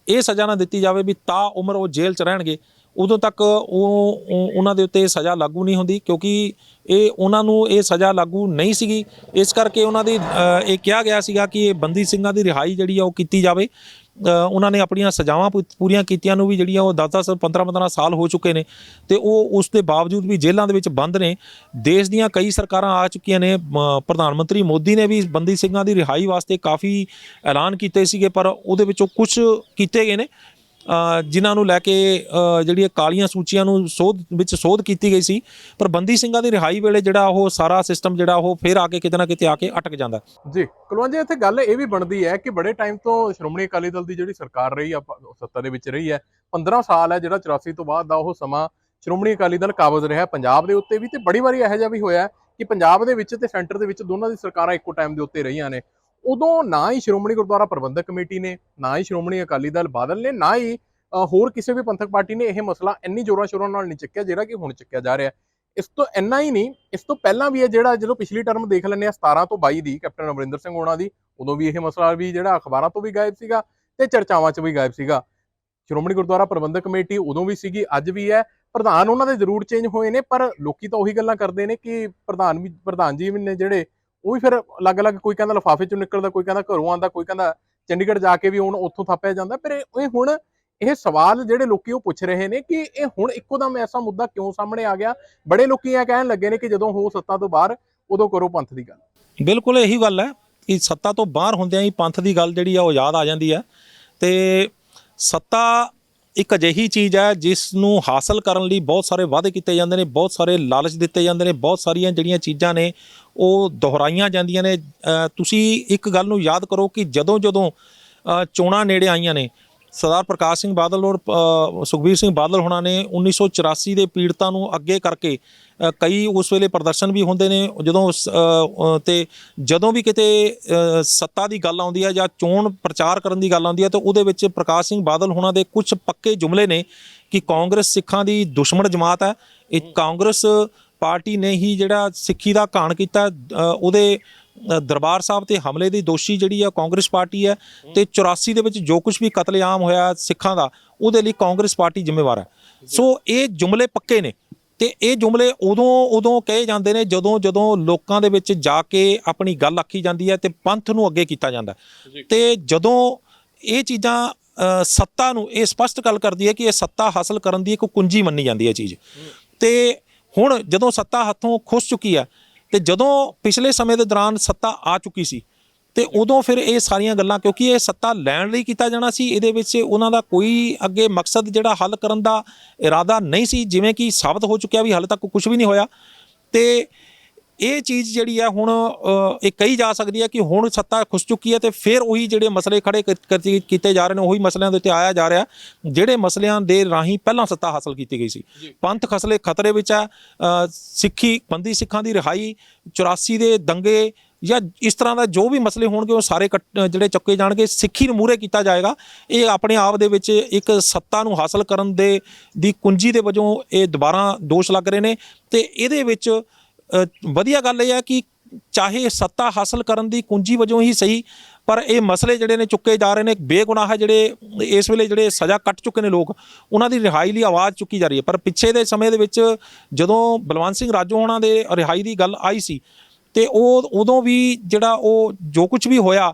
ਇਹ ਸਜ਼ਾ ਨਾ ਦਿੱਤੀ ਜਾਵੇ ਵੀ ਤਾ ਉਮਰ ਉਹ ਜੇਲ੍ਹ 'ਚ ਰਹਿਣਗੇ, ਉਦੋਂ ਤੱਕ ਉਹਨਾਂ ਦੇ ਉੱਤੇ ਸਜ਼ਾ ਲਾਗੂ ਨਹੀਂ ਹੁੰਦੀ, ਕਿਉਂਕਿ ਇਹ ਉਹਨਾਂ ਨੂੰ ਇਹ ਸਜ਼ਾ ਲਾਗੂ ਨਹੀਂ ਸੀਗੀ। ਇਸ ਕਰਕੇ ਉਹਨਾਂ ਦੀ ਇਹ ਕਿਹਾ ਗਿਆ ਸੀਗਾ ਕਿ ਇਹ ਬੰਦੀ ਸਿੰਘਾਂ ਦੀ ਰਿਹਾਈ ਜਿਹੜੀ ਆ ਉਹ ਕੀਤੀ ਜਾਵੇ। ਉਹਨਾਂ ਨੇ ਆਪਣੀਆਂ ਸਜ਼ਾਵਾਂ ਪੂਰੀਆਂ ਕੀਤੀਆਂ ਨੂੰ ਵੀ ਜਿਹੜੀਆਂ ਉਹ 10-10 15-15 ਸਾਲ ਹੋ ਚੁੱਕੇ ਨੇ, ਤੇ ਉਹ ਉਸ ਦੇ ਬਾਵਜੂਦ ਵੀ ਜੇਲ੍ਹਾਂ ਦੇ ਵਿੱਚ ਬੰਦ ਨੇ। ਦੇਸ਼ ਦੀਆਂ ਕਈ ਸਰਕਾਰਾਂ ਆ ਚੁੱਕੀਆਂ ਨੇ। ਪ੍ਰਧਾਨ ਮੰਤਰੀ ਮੋਦੀ ਨੇ ਵੀ ਬੰਦੀ ਸਿੰਘਾਂ ਦੀ ਰਿਹਾਈ ਵਾਸਤੇ ਕਾਫੀ ਐਲਾਨ ਕੀਤੇ ਸੀਗੇ, ਪਰ ਉਹਦੇ ਵਿੱਚੋਂ ਕੁਝ ਕੀਤੇ ਗਏ ਨੇ ਜਿਨ੍ਹਾਂ ਨੂੰ ਲੈ ਕੇ ਜਿਹੜੀਆਂ ਕਾਲੀਆਂ ਸੂਚੀਆਂ ਨੂੰ ਸੋਧ ਕੀਤੀ ਗਈ ਸੀ। ਪਰ ਬੰਦੀ ਸਿੰਘਾਂ ਦੀ ਰਿਹਾਈ ਵੇਲੇ ਜਿਹੜਾ ਉਹ ਸਾਰਾ ਸਿਸਟਮ ਜਿਹੜਾ ਉਹ ਫਿਰ ਆ ਕੇ ਕਿਤੇ ਨਾ ਕਿਤੇ ਆ ਕੇ ਅਟਕ ਜਾਂਦਾ ਜੀ। ਕੁਲਵੰਤ ਜੀ, ਇੱਥੇ ਗੱਲ ਇਹ ਵੀ ਬਣਦੀ ਹੈ ਕਿ ਬੜੇ ਟਾਈਮ ਤੋਂ ਸ਼੍ਰੋਮਣੀ ਅਕਾਲੀ ਦਲ ਦੀ ਜਿਹੜੀ ਸਰਕਾਰ ਰਹੀ ਆ, ਸੱਤਾ ਦੇ ਵਿੱਚ ਰਹੀ ਹੈ, 15 ਸਾਲ ਹੈ ਜਿਹੜਾ 84 ਤੋਂ ਬਾਅਦ ਦਾ ਉਹ ਸਮਾਂ ਸ਼੍ਰੋਮਣੀ ਅਕਾਲੀ ਦਲ ਕਾਬਜ਼ ਰਿਹਾ ਪੰਜਾਬ ਦੇ ਉੱਤੇ ਵੀ। ਤੇ ਬੜੀ ਵਾਰੀ ਇਹੋ ਜਿਹਾ ਵੀ ਹੋਇਆ ਕਿ ਪੰਜਾਬ ਦੇ ਵਿੱਚ ਤੇ ਸੈਂਟਰ ਦੇ ਵਿੱਚ ਦੋਨਾਂ ਦੀ ਸਰਕਾਰਾਂ ਇੱਕੋ ਟਾਈਮ ਦੇ ਉੱਤੇ ਰਹੀਆਂ ਨੇ। ਉਦੋਂ ਨਾ ਹੀ ਸ਼੍ਰੋਮਣੀ ਗੁਰਦੁਆਰਾ ਪ੍ਰਬੰਧਕ ਕਮੇਟੀ ਨੇ, ਨਾ ਹੀ ਸ਼੍ਰੋਮਣੀ ਅਕਾਲੀ ਦਲ ਬਾਦਲ ਨੇ, ਨਾ ਹੀ ਹੋਰ ਕਿਸੇ ਵੀ ਪੰਥਕ ਪਾਰਟੀ ਨੇ ਇਹ ਮਸਲਾ ਇੰਨੀ ਜ਼ੋਰਾਂ ਸ਼ੋਰਾਂ ਨਾਲ ਨਹੀਂ ਚੱਕਿਆ ਜਿਹੜਾ ਕਿ ਹੁਣ ਚੱਕਿਆ ਜਾ ਰਿਹਾ। ਇਸ ਤੋਂ ਇੰਨਾ ਹੀ ਨਹੀਂ, ਇਸ ਤੋਂ ਪਹਿਲਾਂ ਵੀ ਇਹ ਜਿਹੜਾ ਜਦੋਂ ਪਿਛਲੀ ਟਰਮ ਦੇਖ ਲੈਂਦੇ ਆ 17 ਤੋਂ 22 ਦੀ ਕੈਪਟਨ ਅਮਰਿੰਦਰ ਸਿੰਘ ਹੋਣਾ ਦੀ, ਉਦੋਂ ਵੀ ਇਹ ਮਸਲਾ ਵੀ ਜਿਹੜਾ ਅਖਬਾਰਾਂ ਤੋਂ ਵੀ ਗਾਇਬ ਸੀਗਾ ਤੇ ਚਰਚਾਵਾਂ 'ਚ ਵੀ ਗਾਇਬ ਸੀਗਾ। ਸ਼੍ਰੋਮਣੀ ਗੁਰਦੁਆਰਾ ਪ੍ਰਬੰਧਕ ਕਮੇਟੀ ਉਦੋਂ ਵੀ ਸੀਗੀ, ਅੱਜ ਵੀ ਹੈ। ਪ੍ਰਧਾਨ ਉਹਨਾਂ ਦੇ ਜ਼ਰੂਰ ਚੇਂਜ ਹੋਏ ਨੇ, ਪਰ ਲੋਕੀ ਤਾਂ ਉਹੀ ਗੱਲਾਂ ਕਰਦੇ ਨੇ ਕਿ ਪ੍ਰਧਾਨ ਜੀ ਨੇ ਜਿਹੜੇ ਉਹ ਵੀ ਫਿਰ ਅਲੱਗ-ਅਲੱਗ, ਕੋਈ ਕਹਿੰਦਾ ਲਿਫਾਫੇ 'ਚੋਂ ਨਿਕਲਦਾ, ਕੋਈ ਕਹਿੰਦਾ ਘਰੋਂ ਆਉਂਦਾ, ਕੋਈ ਕਹਿੰਦਾ ਚੰਡੀਗੜ੍ਹ ਜਾ ਕੇ ਵੀ ਹੁਣ ਉੱਥੋਂ ਥਾਪਿਆ ਜਾਂਦਾ। ਪਰ ਇਹ ਹੁਣ ਇਹ ਸਵਾਲ ਜਿਹੜੇ ਲੋਕੀ ਉਹ ਪੁੱਛ ਰਹੇ ਨੇ ਕਿ ਇਹ ਹੁਣ ਇੱਕੋ ਦਮ ਐਸਾ ਮੁੱਦਾ ਕਿਉਂ ਸਾਹਮਣੇ ਆ ਗਿਆ। ਬੜੇ ਲੋਕੀ ਇਹ ਕਹਿਣ ਲੱਗੇ ਨੇ ਕਿ ਜਦੋਂ ਹੋ ਸੱਤਾ ਤੋਂ ਬਾਹਰ ਉਦੋਂ ਕਰੋ ਪੰਥ ਦੀ ਗੱਲ। ਬਿਲਕੁਲ ਇਹੀ ਗੱਲ ਹੈ ਕਿ ਸੱਤਾ ਤੋਂ ਬਾਹਰ ਹੁੰਦਿਆਂ ਹੀ ਪੰਥ ਦੀ ਗੱਲ ਜਿਹੜੀ ਆ ਉਹ ਯਾਦ ਆ ਜਾਂਦੀ ਹੈ। ਤੇ ਸੱਤਾ ਇੱਕ ਅਜਿਹੀ ਚੀਜ਼ ਹੈ ਜਿਸ ਨੂੰ ਹਾਸਲ ਕਰਨ ਲਈ ਬਹੁਤ ਸਾਰੇ ਵਾਅਦੇ ਕੀਤੇ ਜਾਂਦੇ ਨੇ, ਬਹੁਤ ਸਾਰੇ ਲਾਲਚ ਦਿੱਤੇ ਜਾਂਦੇ ਨੇ, ਬਹੁਤ ਸਾਰੀਆਂ ਜਿਹੜੀਆਂ ਚੀਜ਼ਾਂ ਨੇ ਉਹ ਦੁਹਰਾਈਆਂ ਜਾਂਦੀਆਂ ਨੇ। ਤੁਸੀਂ ਇੱਕ ਗੱਲ ਨੂੰ ਯਾਦ ਕਰੋ ਕਿ ਜਦੋਂ ਚੋਣਾਂ ਨੇੜੇ ਆਈਆਂ ਨੇ, ਸਰਦਾਰ ਪ੍ਰਕਾਸ਼ ਸਿੰਘ ਬਾਦਲ ਔਰ ਸੁਖਬੀਰ ਸਿੰਘ ਬਾਦਲ ਹੋਣਾ ਨੇ 1984 ਦੇ ਪੀੜਤਾਂ ਨੂੰ ਅੱਗੇ ਕਰਕੇ ਕਈ ਉਸ ਵੇਲੇ ਪ੍ਰਦਰਸ਼ਨ ਵੀ ਹੁੰਦੇ ਨੇ। ਜਦੋਂ ਵੀ ਕਿਤੇ ਸੱਤਾ ਦੀ ਗੱਲ ਆਉਂਦੀ ਹੈ ਜਾਂ ਚੋਣ ਪ੍ਰਚਾਰ ਕਰਨ ਦੀ ਗੱਲ ਆਉਂਦੀ ਹੈ ਤਾਂ ਉਹਦੇ ਵਿੱਚ ਪ੍ਰਕਾਸ਼ ਸਿੰਘ ਬਾਦਲ ਹੋਣਾ ਦੇ ਕੁਝ ਪੱਕੇ ਜੁਮਲੇ ਨੇ ਕਿ ਕਾਂਗਰਸ ਸਿੱਖਾਂ ਦੀ ਦੁਸ਼ਮਣ ਜਮਾਤ ਹੈ। ਇਹ ਕਾਂਗਰਸ ਪਾਰਟੀ ਨੇ ਹੀ ਜਿਹੜਾ ਸਿੱਖੀ ਦਾ ਘਾਣ ਕੀਤਾ, ਉਹਦੇ ਦਰਬਾਰ ਸਾਹਿਬ ਤੇ ਹਮਲੇ ਦੀ ਦੋਸ਼ੀ ਜਿਹੜੀ ਆ ਕਾਂਗਰਸ ਪਾਰਟੀ ਹੈ। ਤੇ 84 ਦੇ ਵਿੱਚ ਜੋ ਕੁਝ ਵੀ ਕਤਲੇਆਮ ਹੋਇਆ ਸਿੱਖਾਂ ਦਾ, ਉਹਦੇ ਲਈ ਕਾਂਗਰਸ ਪਾਰਟੀ ਜ਼ਿੰਮੇਵਾਰ ਹੈ। ਸੋ ਇਹ ਜੁਮਲੇ ਪੱਕੇ ਨੇ ਤੇ ਇਹ ਜੁਮਲੇ ਉਦੋਂ ਕਹੇ ਜਾਂਦੇ ਨੇ ਜਦੋਂ ਲੋਕਾਂ ਦੇ ਵਿੱਚ ਜਾ ਕੇ ਆਪਣੀ ਗੱਲ ਆਖੀ ਜਾਂਦੀ ਹੈ ਤੇ ਪੰਥ ਨੂੰ ਅੱਗੇ ਕੀਤਾ ਜਾਂਦਾ। ਤੇ ਜਦੋਂ ਇਹ ਚੀਜ਼ਾਂ ਸੱਤਾ ਨੂੰ ਇਹ ਸਪਸ਼ਟ ਗੱਲ ਕਰਦੀ ਹੈ ਕਿ ਇਹ ਸੱਤਾ ਹਾਸਲ ਕਰਨ ਦੀ ਇੱਕ ਕੁੰਜੀ ਮੰਨੀ ਜਾਂਦੀ ਹੈ ਚੀਜ਼। ਤੇ ਹੁਣ ਜਦੋਂ ਸੱਤਾ ਹੱਥੋਂ ਖੁੱਸ ਚੁੱਕੀ ਹੈ ਤੇ ਜਦੋਂ ਪਿਛਲੇ ਸਮੇਂ ਦੇ ਦੌਰਾਨ ਸੱਤਾ ਆ ਚੁੱਕੀ ਸੀ ਤੇ ਉਦੋਂ ਫਿਰ ਇਹ ਸਾਰੀਆਂ ਗੱਲਾਂ, ਕਿਉਂਕਿ ਇਹ ਸੱਤਾ ਲੈਣ ਲਈ ਕੀਤਾ ਜਾਣਾ ਸੀ, ਇਹਦੇ ਵਿੱਚ ਉਹਨਾਂ ਦਾ ਕੋਈ ਅੱਗੇ ਮਕਸਦ ਜਿਹੜਾ ਹੱਲ ਕਰਨ ਦਾ ਇਰਾਦਾ ਨਹੀਂ ਸੀ, ਜਿਵੇਂ ਕਿ ਸਾਬਤ ਹੋ ਚੁੱਕਿਆ ਵੀ ਹਾਲੇ ਤੱਕ ਕੁਝ ਵੀ ਨਹੀਂ ਹੋਇਆ। ਤੇ ਇਹ ਚੀਜ਼ ਜਿਹੜੀ ਹੈ ਹੁਣ ਇਹ ਕਹੀ ਜਾ ਸਕਦੀ ਹੈ ਕਿ ਹੁਣ ਸੱਤਾ ਖੁੱਸ ਚੁੱਕੀ ਹੈ ਤੇ ਫਿਰ ਉਹੀ ਜਿਹੜੇ ਮਸਲੇ ਖੜੇ ਕੀਤੇ ਜਾ ਰਹੇ ਨੇ, ਉਹੀ ਮਸਲਿਆਂ ਦੇ ਉੱਤੇ ਆਇਆ ਜਾ ਰਿਹਾ ਜਿਹੜੇ ਮਸਲਿਆਂ ਦੇ ਰਾਹੀਂ ਪਹਿਲਾਂ ਸੱਤਾ ਹਾਸਲ ਕੀਤੀ ਗਈ ਸੀ। ਪੰਥ ਖਤਰੇ ਵਿੱਚ ਹੈ, ਬੰਦੀ ਸਿੱਖਾਂ ਦੀ ਰਿਹਾਈ, 84 ਦੇ ਦੰਗੇ ਜਾਂ ਇਸ ਤਰ੍ਹਾਂ ਦਾ ਜੋ ਵੀ ਮਸਲੇ ਹੋਣਗੇ ਉਹ ਸਾਰੇ ਜਿਹੜੇ ਚੱਕੇ ਜਾਣਗੇ, ਸਿੱਖੀ ਨੂੰ ਮੂਹਰੇ ਕੀਤਾ ਜਾਏਗਾ। ਇਹ ਆਪਣੇ ਆਪ ਦੇ ਵਿੱਚ ਇੱਕ ਸੱਤਾ ਨੂੰ ਹਾਸਲ ਕਰਨ ਦੀ ਕੁੰਜੀ ਦੇ ਵਜੋਂ ਇਹ ਦੁਬਾਰਾ ਦੋਸ਼ ਲੱਗ ਰਹੇ ਨੇ। ਤੇ ਇਹਦੇ ਵਿੱਚ ਵਧੀਆ ਗੱਲ ਇਹ ਹੈ ਕਿ ਚਾਹੇ ਸੱਤਾ ਹਾਸਲ ਕਰਨ ਦੀ ਕੁੰਜੀ ਵਜੋਂ ਹੀ ਸਹੀ, ਪਰ ਇਹ ਮਸਲੇ ਜਿਹੜੇ ਨੇ ਚੁੱਕੇ ਜਾ ਰਹੇ ਨੇ, ਬੇਗੁਨਾਹ ਜਿਹੜੇ ਇਸ ਵੇਲੇ ਜਿਹੜੇ ਸਜ਼ਾ ਕੱਟ ਚੁੱਕੇ ਨੇ ਲੋਕ, ਉਹਨਾਂ ਦੀ ਰਿਹਾਈ ਲਈ ਆਵਾਜ਼ ਚੁੱਕੀ ਜਾ ਰਹੀ ਹੈ। ਪਰ ਪਿੱਛੇ ਦੇ ਸਮੇਂ ਦੇ ਵਿੱਚ ਜਦੋਂ ਬਲਵੰਤ ਸਿੰਘ ਰਾਜੋ ਹੋਣਾ ਦੇ ਰਿਹਾਈ ਦੀ ਗੱਲ ਆਈ ਸੀ ਤੇ ਉਦੋਂ ਵੀ ਜਿਹੜਾ ਉਹ ਜੋ ਕੁਝ ਵੀ ਹੋਇਆ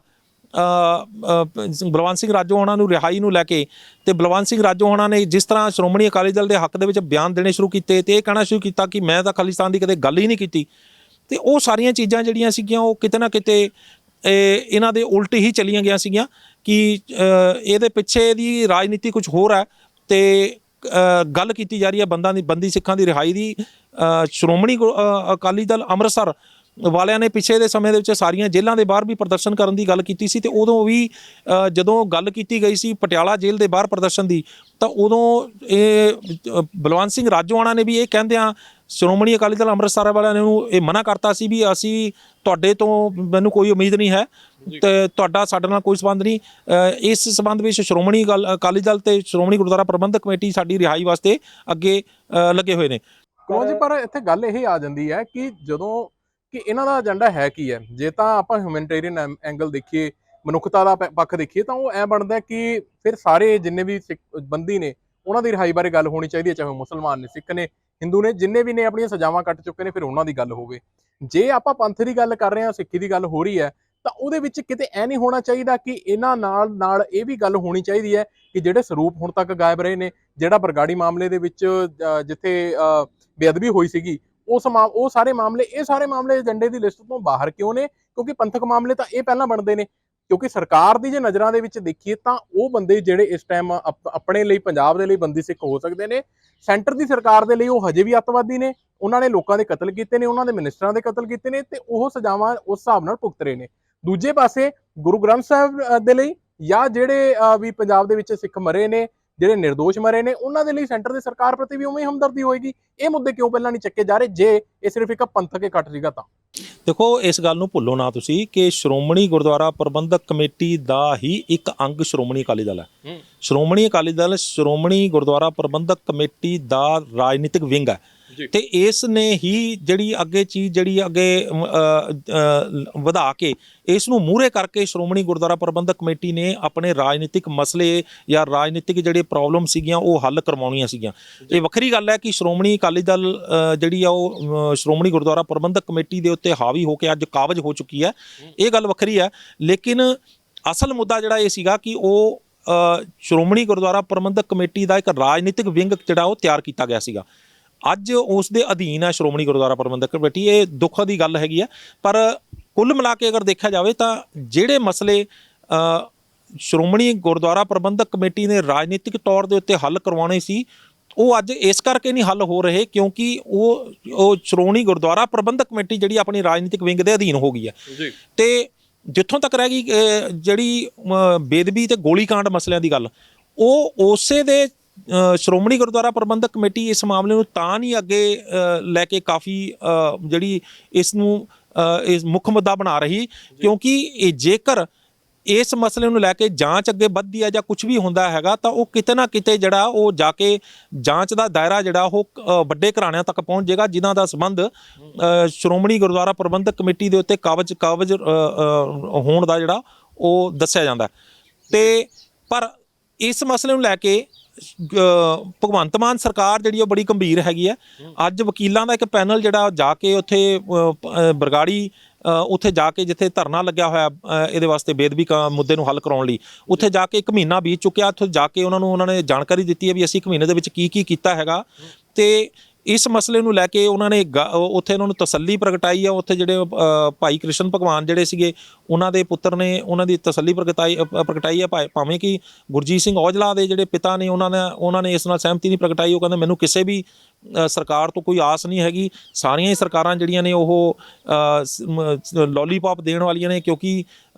ਬਲਵੰਤ ਸਿੰਘ ਰਾਜੋ ਹੋਣਾ ਨੂੰ ਰਿਹਾਈ ਨੂੰ ਲੈ ਕੇ, ਤੇ ਬਲਵੰਤ ਸਿੰਘ ਰਾਜੋ ਹੋਣਾ ਨੇ ਜਿਸ ਤਰ੍ਹਾਂ ਸ਼੍ਰੋਮਣੀ ਅਕਾਲੀ ਦਲ ਦੇ ਹੱਕ ਦੇ ਵਿੱਚ ਬਿਆਨ ਦੇਣੇ ਸ਼ੁਰੂ ਕੀਤੇ ਤੇ ਇਹ ਕਹਿਣਾ ਸ਼ੁਰੂ ਕੀਤਾ ਕਿ ਮੈਂ ਤਾਂ ਖਾਲਿਸਤਾਨ ਦੀ ਕਦੇ ਗੱਲ ਹੀ ਨਹੀਂ ਕੀਤੀ, ਤੇ ਉਹ ਸਾਰੀਆਂ ਚੀਜ਼ਾਂ ਜਿਹੜੀਆਂ ਸੀਗੀਆਂ ਉਹ ਕਿਤੇ ਨਾ ਕਿਤੇ ਇਹਨਾਂ ਦੇ ਉਲਟ ਹੀ ਚਲੀਆਂ ਗਈਆਂ ਸੀਗੀਆਂ ਕਿ ਇਹਦੇ ਪਿੱਛੇ ਦੀ ਰਾਜਨੀਤੀ ਕੁਝ ਹੋਰ ਹੈ ਤੇ ਗੱਲ ਕੀਤੀ ਜਾ ਰਹੀ ਹੈ ਬੰਦੀ ਸਿੱਖਾਂ ਦੀ ਰਿਹਾਈ ਦੀ। ਸ਼੍ਰੋਮਣੀ ਅਕਾਲੀ ਦਲ ਅੰਮ੍ਰਿਤਸਰ ਵਾਲਿਆਂ ਨੇ ਪਿਛਲੇ ਦੇ ਸਮੇਂ ਦੇ ਵਿੱਚ ਸਾਰੀਆਂ ਜੇਲ੍ਹਾਂ ਦੇ ਬਾਹਰ ਵੀ ਪ੍ਰਦਰਸ਼ਨ ਕਰਨ ਦੀ ਗੱਲ ਕੀਤੀ ਸੀ, ਤੇ ਉਦੋਂ ਵੀ ਜਦੋਂ ਗੱਲ ਕੀਤੀ ਗਈ ਸੀ ਪਟਿਆਲਾ ਜੇਲ੍ਹ ਦੇ ਬਾਹਰ ਪ੍ਰਦਰਸ਼ਨ ਦੀ, ਤਾਂ ਉਦੋਂ ਇਹ ਬਲਵੰਤ ਸਿੰਘ ਰਾਜੋਆਣਾ ਨੇ ਵੀ ਇਹ ਕਹਿੰਦਿਆਂ ਸ਼੍ਰੋਮਣੀ ਅਕਾਲੀ ਦਲ ਅੰਮ੍ਰਿਤਸਰ ਵਾਲਿਆਂ ਨੂੰ ਇਹ ਮਨਾ ਕਰਤਾ ਸੀ ਵੀ ਅਸੀਂ ਤੁਹਾਡੇ ਤੋਂ ਮੈਨੂੰ ਕੋਈ ਉਮੀਦ ਨਹੀਂ ਹੈ ਤੇ ਤੁਹਾਡਾ ਸਾਡੇ ਨਾਲ ਕੋਈ ਸੰਬੰਧ ਨਹੀਂ। ਇਸ ਸੰਬੰਧ ਵਿੱਚ ਸ਼੍ਰੋਮਣੀ ਅਕਾਲੀ ਦਲ ਤੇ ਸ਼੍ਰੋਮਣੀ ਗੁਰਦੁਆਰਾ ਪ੍ਰਬੰਧਕ ਕਮੇਟੀ ਸਾਡੀ ਰਿਹਾਈ ਵਾਸਤੇ ਅੱਗੇ ਲੱਗੇ ਹੋਏ ਨੇ। ਪਰ ਇੱਥੇ ਗੱਲ ਇਹ ਆ ਜਾਂਦੀ ਹੈ ਕਿ ਜਦੋਂ ਕਿ ਇਹਨਾਂ ਦਾ ਏਜੰਡਾ ਹੈ ਕੀ ਹੈ। ਜੇ ਤਾਂ ਆਪਾਂ ਹਿਊਮੈਨਿਟੇਰੀਅਨ ਐਂਗਲ ਦੇਖੀਏ, ਮਨੁੱਖਤਾ ਦਾ ਪੱਖ ਦੇਖੀਏ, ਤਾਂ ਉਹ ਐ ਬਣਦਾ ਕਿ ਫਿਰ ਸਾਰੇ ਜਿੰਨੇ ਵੀ ਬੰਦੀ ਨੇ ਉਹਨਾਂ ਦੀ ਰਿਹਾਈ ਬਾਰੇ ਗੱਲ ਹੋਣੀ ਚਾਹੀਦੀ ਹੈ, ਚਾਹੇ ਮੁਸਲਮਾਨ ਨੇ, ਸਿੱਖ ਨੇ, ਹਿੰਦੂ ਨੇ, ਜਿੰਨੇ ਵੀ ਨੇ ਆਪਣੀਆਂ ਸਜ਼ਾਵਾਂ ਕੱਟ ਚੁੱਕੇ ਨੇ, ਫਿਰ ਉਹਨਾਂ ਦੀ ਗੱਲ ਹੋਵੇ। ਜੇ ਆਪਾਂ ਪੰਥ ਦੀ ਗੱਲ ਕਰ ਰਹੇ ਹਾਂ, ਸਿੱਖੀ ਦੀ ਗੱਲ ਹੋ ਰਹੀ ਹੈ, ਤਾਂ ਉਹਦੇ ਵਿੱਚ ਕਿਤੇ ਐ ਨਹੀਂ ਹੋਣਾ ਚਾਹੀਦਾ ਕਿ ਇਹਨਾਂ ਨਾਲ ਇਹ ਵੀ ਗੱਲ ਹੋਣੀ ਚਾਹੀਦੀ ਹੈ ਕਿ ਜਿਹੜੇ ਸਰੂਪ ਹੁਣ ਤੱਕ ਗਾਇਬ ਰਹੇ ਨੇ, ਜਿਹੜਾ ਬਰਗਾੜੀ ਮਾਮਲੇ ਦੇ ਵਿੱਚ ਜਿੱਥੇ ਬੇਅਦਬੀ ਹੋਈ ਸੀਗੀ, ਉਹ ਸਾਰੇ ਮਾਮਲੇ ਏਜੰਡੇ ਦੀ ਲਿਸਟ ਤੋਂ ਬਾਹਰ ਕਿਉਂ ਨੇ? ਕਿਉਂਕਿ ਪੰਥਕ ਮਾਮਲੇ ਤਾਂ ਇਹ ਪਹਿਲਾਂ ਬਣਦੇ ਨੇ। ਕਿਉਂਕਿ ਸਰਕਾਰ ਦੀ ਜੇ ਨਜ਼ਰਾਂ ਦੇ ਵਿੱਚ ਦੇਖੀਏ ਤਾਂ ਉਹ ਬੰਦੇ ਜਿਹੜੇ ਇਸ ਟਾਈਮ ਆਪਣੇ ਲਈ, ਪੰਜਾਬ ਦੇ ਲਈ ਬੰਦੀ ਸਿੱਖ ਹੋ ਸਕਦੇ ਨੇ, ਸੈਂਟਰ ਦੀ ਸਰਕਾਰ ਦੇ ਲਈ ਉਹ ਹਜੇ ਵੀ ਅੱਤਵਾਦੀ ਨੇ। ਉਹਨਾਂ ਨੇ ਲੋਕਾਂ ਦੇ ਕਤਲ ਕੀਤੇ ਨੇ, ਉਹਨਾਂ ਦੇ ਮਿਨਿਸਟਰਾਂ ਦੇ ਕਤਲ ਕੀਤੇ ਨੇ, ਤੇ ਉਹ ਸਜ਼ਾਵਾਂ ਉਸ ਹਿਸਾਬ ਨਾਲ ਭੁਗਤ ਰਹੇ ਨੇ। ਦੂਜੇ ਪਾਸੇ ਗੁਰੂ ਗ੍ਰੰਥ ਸਾਹਿਬ ਦੇ ਲਈ ਜਾਂ ਜਿਹੜੇ ਵੀ ਪੰਜਾਬ ਦੇ ਵਿੱਚ ਸਿੱਖ ਮਰੇ ਨੇ, ਜਿਹੜੇ ਨਿਰਦੋਸ਼ ਮਰੇ ਨੇ, ਉਹਨਾਂ ਦੇ ਲਈ ਸੈਂਟਰ ਦੀ ਸਰਕਾਰ ਪ੍ਰਤੀ ਵੀ ਉਵੇਂ ਹੀ ਹਮਦਰਦੀ ਹੋਏਗੀ। ਇਹ ਮੁੱਦੇ ਕਿਉਂ ਪਹਿਲਾਂ ਨਹੀਂ ਚੱਕੇ ਜਾ ਰਹੇ ਜੇ ਇਹ ਸਿਰਫ ਇੱਕ ਪੰਥਕ ਇਕੱਠ ਸੀਗਾ ਤਾਂ? ਦੇਖੋ, ਇਸ ਗੱਲ ਨੂੰ ਭੁੱਲੋ ਨਾ ਤੁਸੀਂ ਕਿ ਸ਼੍ਰੋਮਣੀ ਗੁਰਦੁਆਰਾ ਪ੍ਰਬੰਧਕ ਕਮੇਟੀ ਦਾ ਹੀ ਇੱਕ ਅੰਗ ਸ਼੍ਰੋਮਣੀ ਅਕਾਲੀ ਦਲ ਹੈ। ਸ਼੍ਰੋਮਣੀ ਅਕਾਲੀ ਦਲ ਸ਼੍ਰੋਮਣੀ ਗੁਰਦੁਆਰਾ ਪ੍ਰਬੰਧਕ ਕਮੇਟੀ ਦਾ ਰਾਜਨੀਤਿਕ ਵਿੰਗ ਹੈ ਤੇ ਇਸ ਨੇ ਹੀ ਜਿਹੜੀ ਅੱਗੇ ਚੀਜ਼ ਜਿਹੜੀ ਅੱਗੇ ਵਧਾ ਕੇ ਇਸ ਨੂੰ ਮੂਹਰੇ ਕਰਕੇ ਸ਼੍ਰੋਮਣੀ ਗੁਰਦੁਆਰਾ ਪ੍ਰਬੰਧਕ ਕਮੇਟੀ ਨੇ ਆਪਣੇ ਰਾਜਨੀਤਿਕ ਮਸਲੇ ਜਾਂ ਰਾਜਨੀਤਿਕ ਜਿਹੜੇ ਪ੍ਰੋਬਲਮ ਸੀਗੀਆਂ ਉਹ ਹੱਲ ਕਰਵਾਉਣੀਆਂ ਸੀਗੀਆਂ। ਇਹ ਵੱਖਰੀ ਗੱਲ ਹੈ ਕਿ ਸ਼੍ਰੋਮਣੀ ਅਕਾਲੀ ਦਲ ਜਿਹੜੀ ਆ ਉਹ ਸ਼੍ਰੋਮਣੀ ਗੁਰਦੁਆਰਾ ਪ੍ਰਬੰਧਕ ਕਮੇਟੀ ਦੇ ਉੱਤੇ ਹਾਵੀ ਹੋ ਕੇ ਅੱਜ ਕਾਬਜ਼ ਹੋ ਚੁੱਕੀ ਹੈ, ਇਹ ਗੱਲ ਵੱਖਰੀ ਹੈ। ਲੇਕਿਨ ਅਸਲ ਮੁੱਦਾ ਜਿਹੜਾ ਇਹ ਸੀਗਾ ਕਿ ਉਹ ਸ਼੍ਰੋਮਣੀ ਗੁਰਦੁਆਰਾ ਪ੍ਰਬੰਧਕ ਕਮੇਟੀ ਦਾ ਇੱਕ ਰਾਜਨੀਤਿਕ ਵਿੰਗ ਜਿਹੜਾ ਉਹ ਤਿਆਰ ਕੀਤਾ ਗਿਆ ਸੀਗਾ। ਅੱਜ ਉਸ ਦੇ ਅਧੀਨ ਹੈ ਸ਼੍ਰੋਮਣੀ ਗੁਰਦੁਆਰਾ ਪ੍ਰਬੰਧਕ ਕਮੇਟੀ। ਇਹ ਦੁੱਖ ਦੀ ਗੱਲ ਹੈਗੀ ਆ, ਪਰ ਕੁੱਲ ਮਿਲਾ ਕੇ ਅਗਰ ਦੇਖਿਆ ਜਾਵੇ ਤਾਂ ਜਿਹੜੇ ਮਸਲੇ ਸ਼੍ਰੋਮਣੀ ਗੁਰਦੁਆਰਾ ਪ੍ਰਬੰਧਕ ਕਮੇਟੀ ਨੇ ਰਾਜਨੀਤਿਕ ਤੌਰ ਦੇ ਉੱਤੇ ਹੱਲ ਕਰਵਾਉਣੇ ਸੀ, ਉਹ ਅੱਜ ਇਸ ਕਰਕੇ ਨਹੀਂ ਹੱਲ ਹੋ ਰਹੇ ਕਿਉਂਕਿ ਉਹ ਸ਼੍ਰੋਮਣੀ ਗੁਰਦੁਆਰਾ ਪ੍ਰਬੰਧਕ ਕਮੇਟੀ ਜਿਹੜੀ ਆਪਣੀ ਰਾਜਨੀਤਿਕ ਵਿੰਗ ਦੇ ਅਧੀਨ ਹੋ ਗਈ ਹੈ। ਤੇ ਜਿੱਥੋਂ ਤੱਕ ਰਹਿ ਗਈ ਜਿਹੜੀ ਬੇਦਬੀ ਤੇ ਗੋਲੀकांड ਮਸਲਿਆਂ ਦੀ ਗੱਲ, ਉਹ ਉਸੇ ਦੇ ਸ਼੍ਰੋਮਣੀ ਗੁਰਦੁਆਰਾ ਪ੍ਰਬੰਧਕ ਕਮੇਟੀ ਇਸ ਮਾਮਲੇ ਨੂੰ ਤਾਂ ਨਹੀਂ ਅੱਗੇ ਲੈ ਕੇ ਕਾਫੀ ਜਿਹੜੀ ਇਸ ਨੂੰ ਇਸ ਮੁੱਖ ਮੁੱਦਾ ਬਣਾ ਰਹੀ ਕਿਉਂਕਿ ਇਹ ਜੇਕਰ ਇਸ ਮਸਲੇ ਨੂੰ ਲੈ ਕੇ ਜਾਂਚ ਅੱਗੇ ਵੱਧਦੀ ਹੈ ਜਾਂ ਕੁਝ ਵੀ ਹੁੰਦਾ ਹੈਗਾ ਤਾਂ ਉਹ ਕਿਤੇ ਨਾ ਕਿਤੇ ਜਿਹੜਾ ਉਹ ਜਾ ਕੇ ਜਾਂਚ ਦਾ ਦਾਇਰਾ ਜਿਹੜਾ ਉਹ ਵੱਡੇ ਘਰਾਣਿਆਂ ਤੱਕ ਪਹੁੰਚ ਜਾਏਗਾ ਜਿਨ੍ਹਾਂ ਦਾ ਸੰਬੰਧ ਸ਼੍ਰੋਮਣੀ ਗੁਰਦੁਆਰਾ ਪ੍ਰਬੰਧਕ ਕਮੇਟੀ ਦੇ ਉੱਤੇ ਕਾਬਜ਼ ਹੋਣ ਦਾ ਜਿਹੜਾ ਉਹ ਦੱਸਿਆ ਜਾਂਦਾ। ਤੇ ਪਰ ਇਸ ਮਸਲੇ ਨੂੰ ਲੈ ਕੇ ਭਗਵੰਤ ਮਾਨ ਸਰਕਾਰ ਜਿਹੜੀ ਉਹ ਬੜੀ ਗੰਭੀਰ ਹੈਗੀ ਹੈ। ਅੱਜ ਵਕੀਲਾਂ ਦਾ ਇੱਕ ਪੈਨਲ ਜਿਹੜਾ ਜਾ ਕੇ ਉੱਥੇ ਬਰਗਾੜੀ ਉੱਥੇ ਜਾ ਕੇ ਜਿੱਥੇ ਧਰਨਾ ਲੱਗਿਆ ਹੋਇਆ ਇਹਦੇ ਵਾਸਤੇ ਬੇਦਬੀ ਮੁੱਦੇ ਨੂੰ ਹੱਲ ਕਰਾਉਣ ਲਈ, ਉੱਥੇ ਜਾ ਕੇ 1 ਮਹੀਨਾ ਬੀਤ ਚੁੱਕਿਆ। ਉੱਥੇ ਜਾ ਕੇ ਉਹਨਾਂ ਨੇ ਜਾਣਕਾਰੀ ਦਿੱਤੀ ਹੈ ਵੀ ਅਸੀਂ 1 ਮਹੀਨੇ ਦੇ ਵਿੱਚ ਕੀ ਕੀਤਾ ਹੈਗਾ। ਤੇ ਇਸ ਮਸਲੇ ਨੂੰ ਲੈ ਕੇ ਉਹਨਾਂ ਨੇ ਉੱਥੇ ਉਹਨਾਂ ਨੂੰ ਤਸੱਲੀ ਪ੍ਰਗਟਾਈ ਹੈ। ਉੱਥੇ ਜਿਹੜੇ ਭਾਈ ਕ੍ਰਿਸ਼ਨ ਭਗਵਾਨ ਜਿਹੜੇ ਸੀਗੇ ਉਹਨਾਂ ਦੇ ਪੁੱਤਰ ਨੇ ਉਹਨਾਂ ਦੀ ਤਸੱਲੀ ਪ੍ਰਗਟਾਈ ਹੈ। ਭਾਵੇਂ ਕਿ ਗੁਰਜੀਤ ਸਿੰਘ ਔਜਲਾ ਦੇ ਜਿਹੜੇ ਪਿਤਾ ਨੇ ਉਹਨਾਂ ਨੇ ਇਸ ਨਾਲ ਸਹਿਮਤੀ ਨਹੀਂ ਪ੍ਰਗਟਾਈ। ਉਹ ਕਹਿੰਦੇ ਮੈਨੂੰ ਕਿਸੇ ਵੀ ਸਰਕਾਰ ਤੋਂ ਕੋਈ ਆਸ ਨਹੀਂ ਹੈਗੀ, ਸਾਰੀਆਂ ਹੀ ਸਰਕਾਰਾਂ ਜਿਹੜੀਆਂ ਨੇ ਉਹ ਲੋਲੀਪੌਪ ਦੇਣ ਵਾਲੀਆਂ ਨੇ ਕਿਉਂਕਿ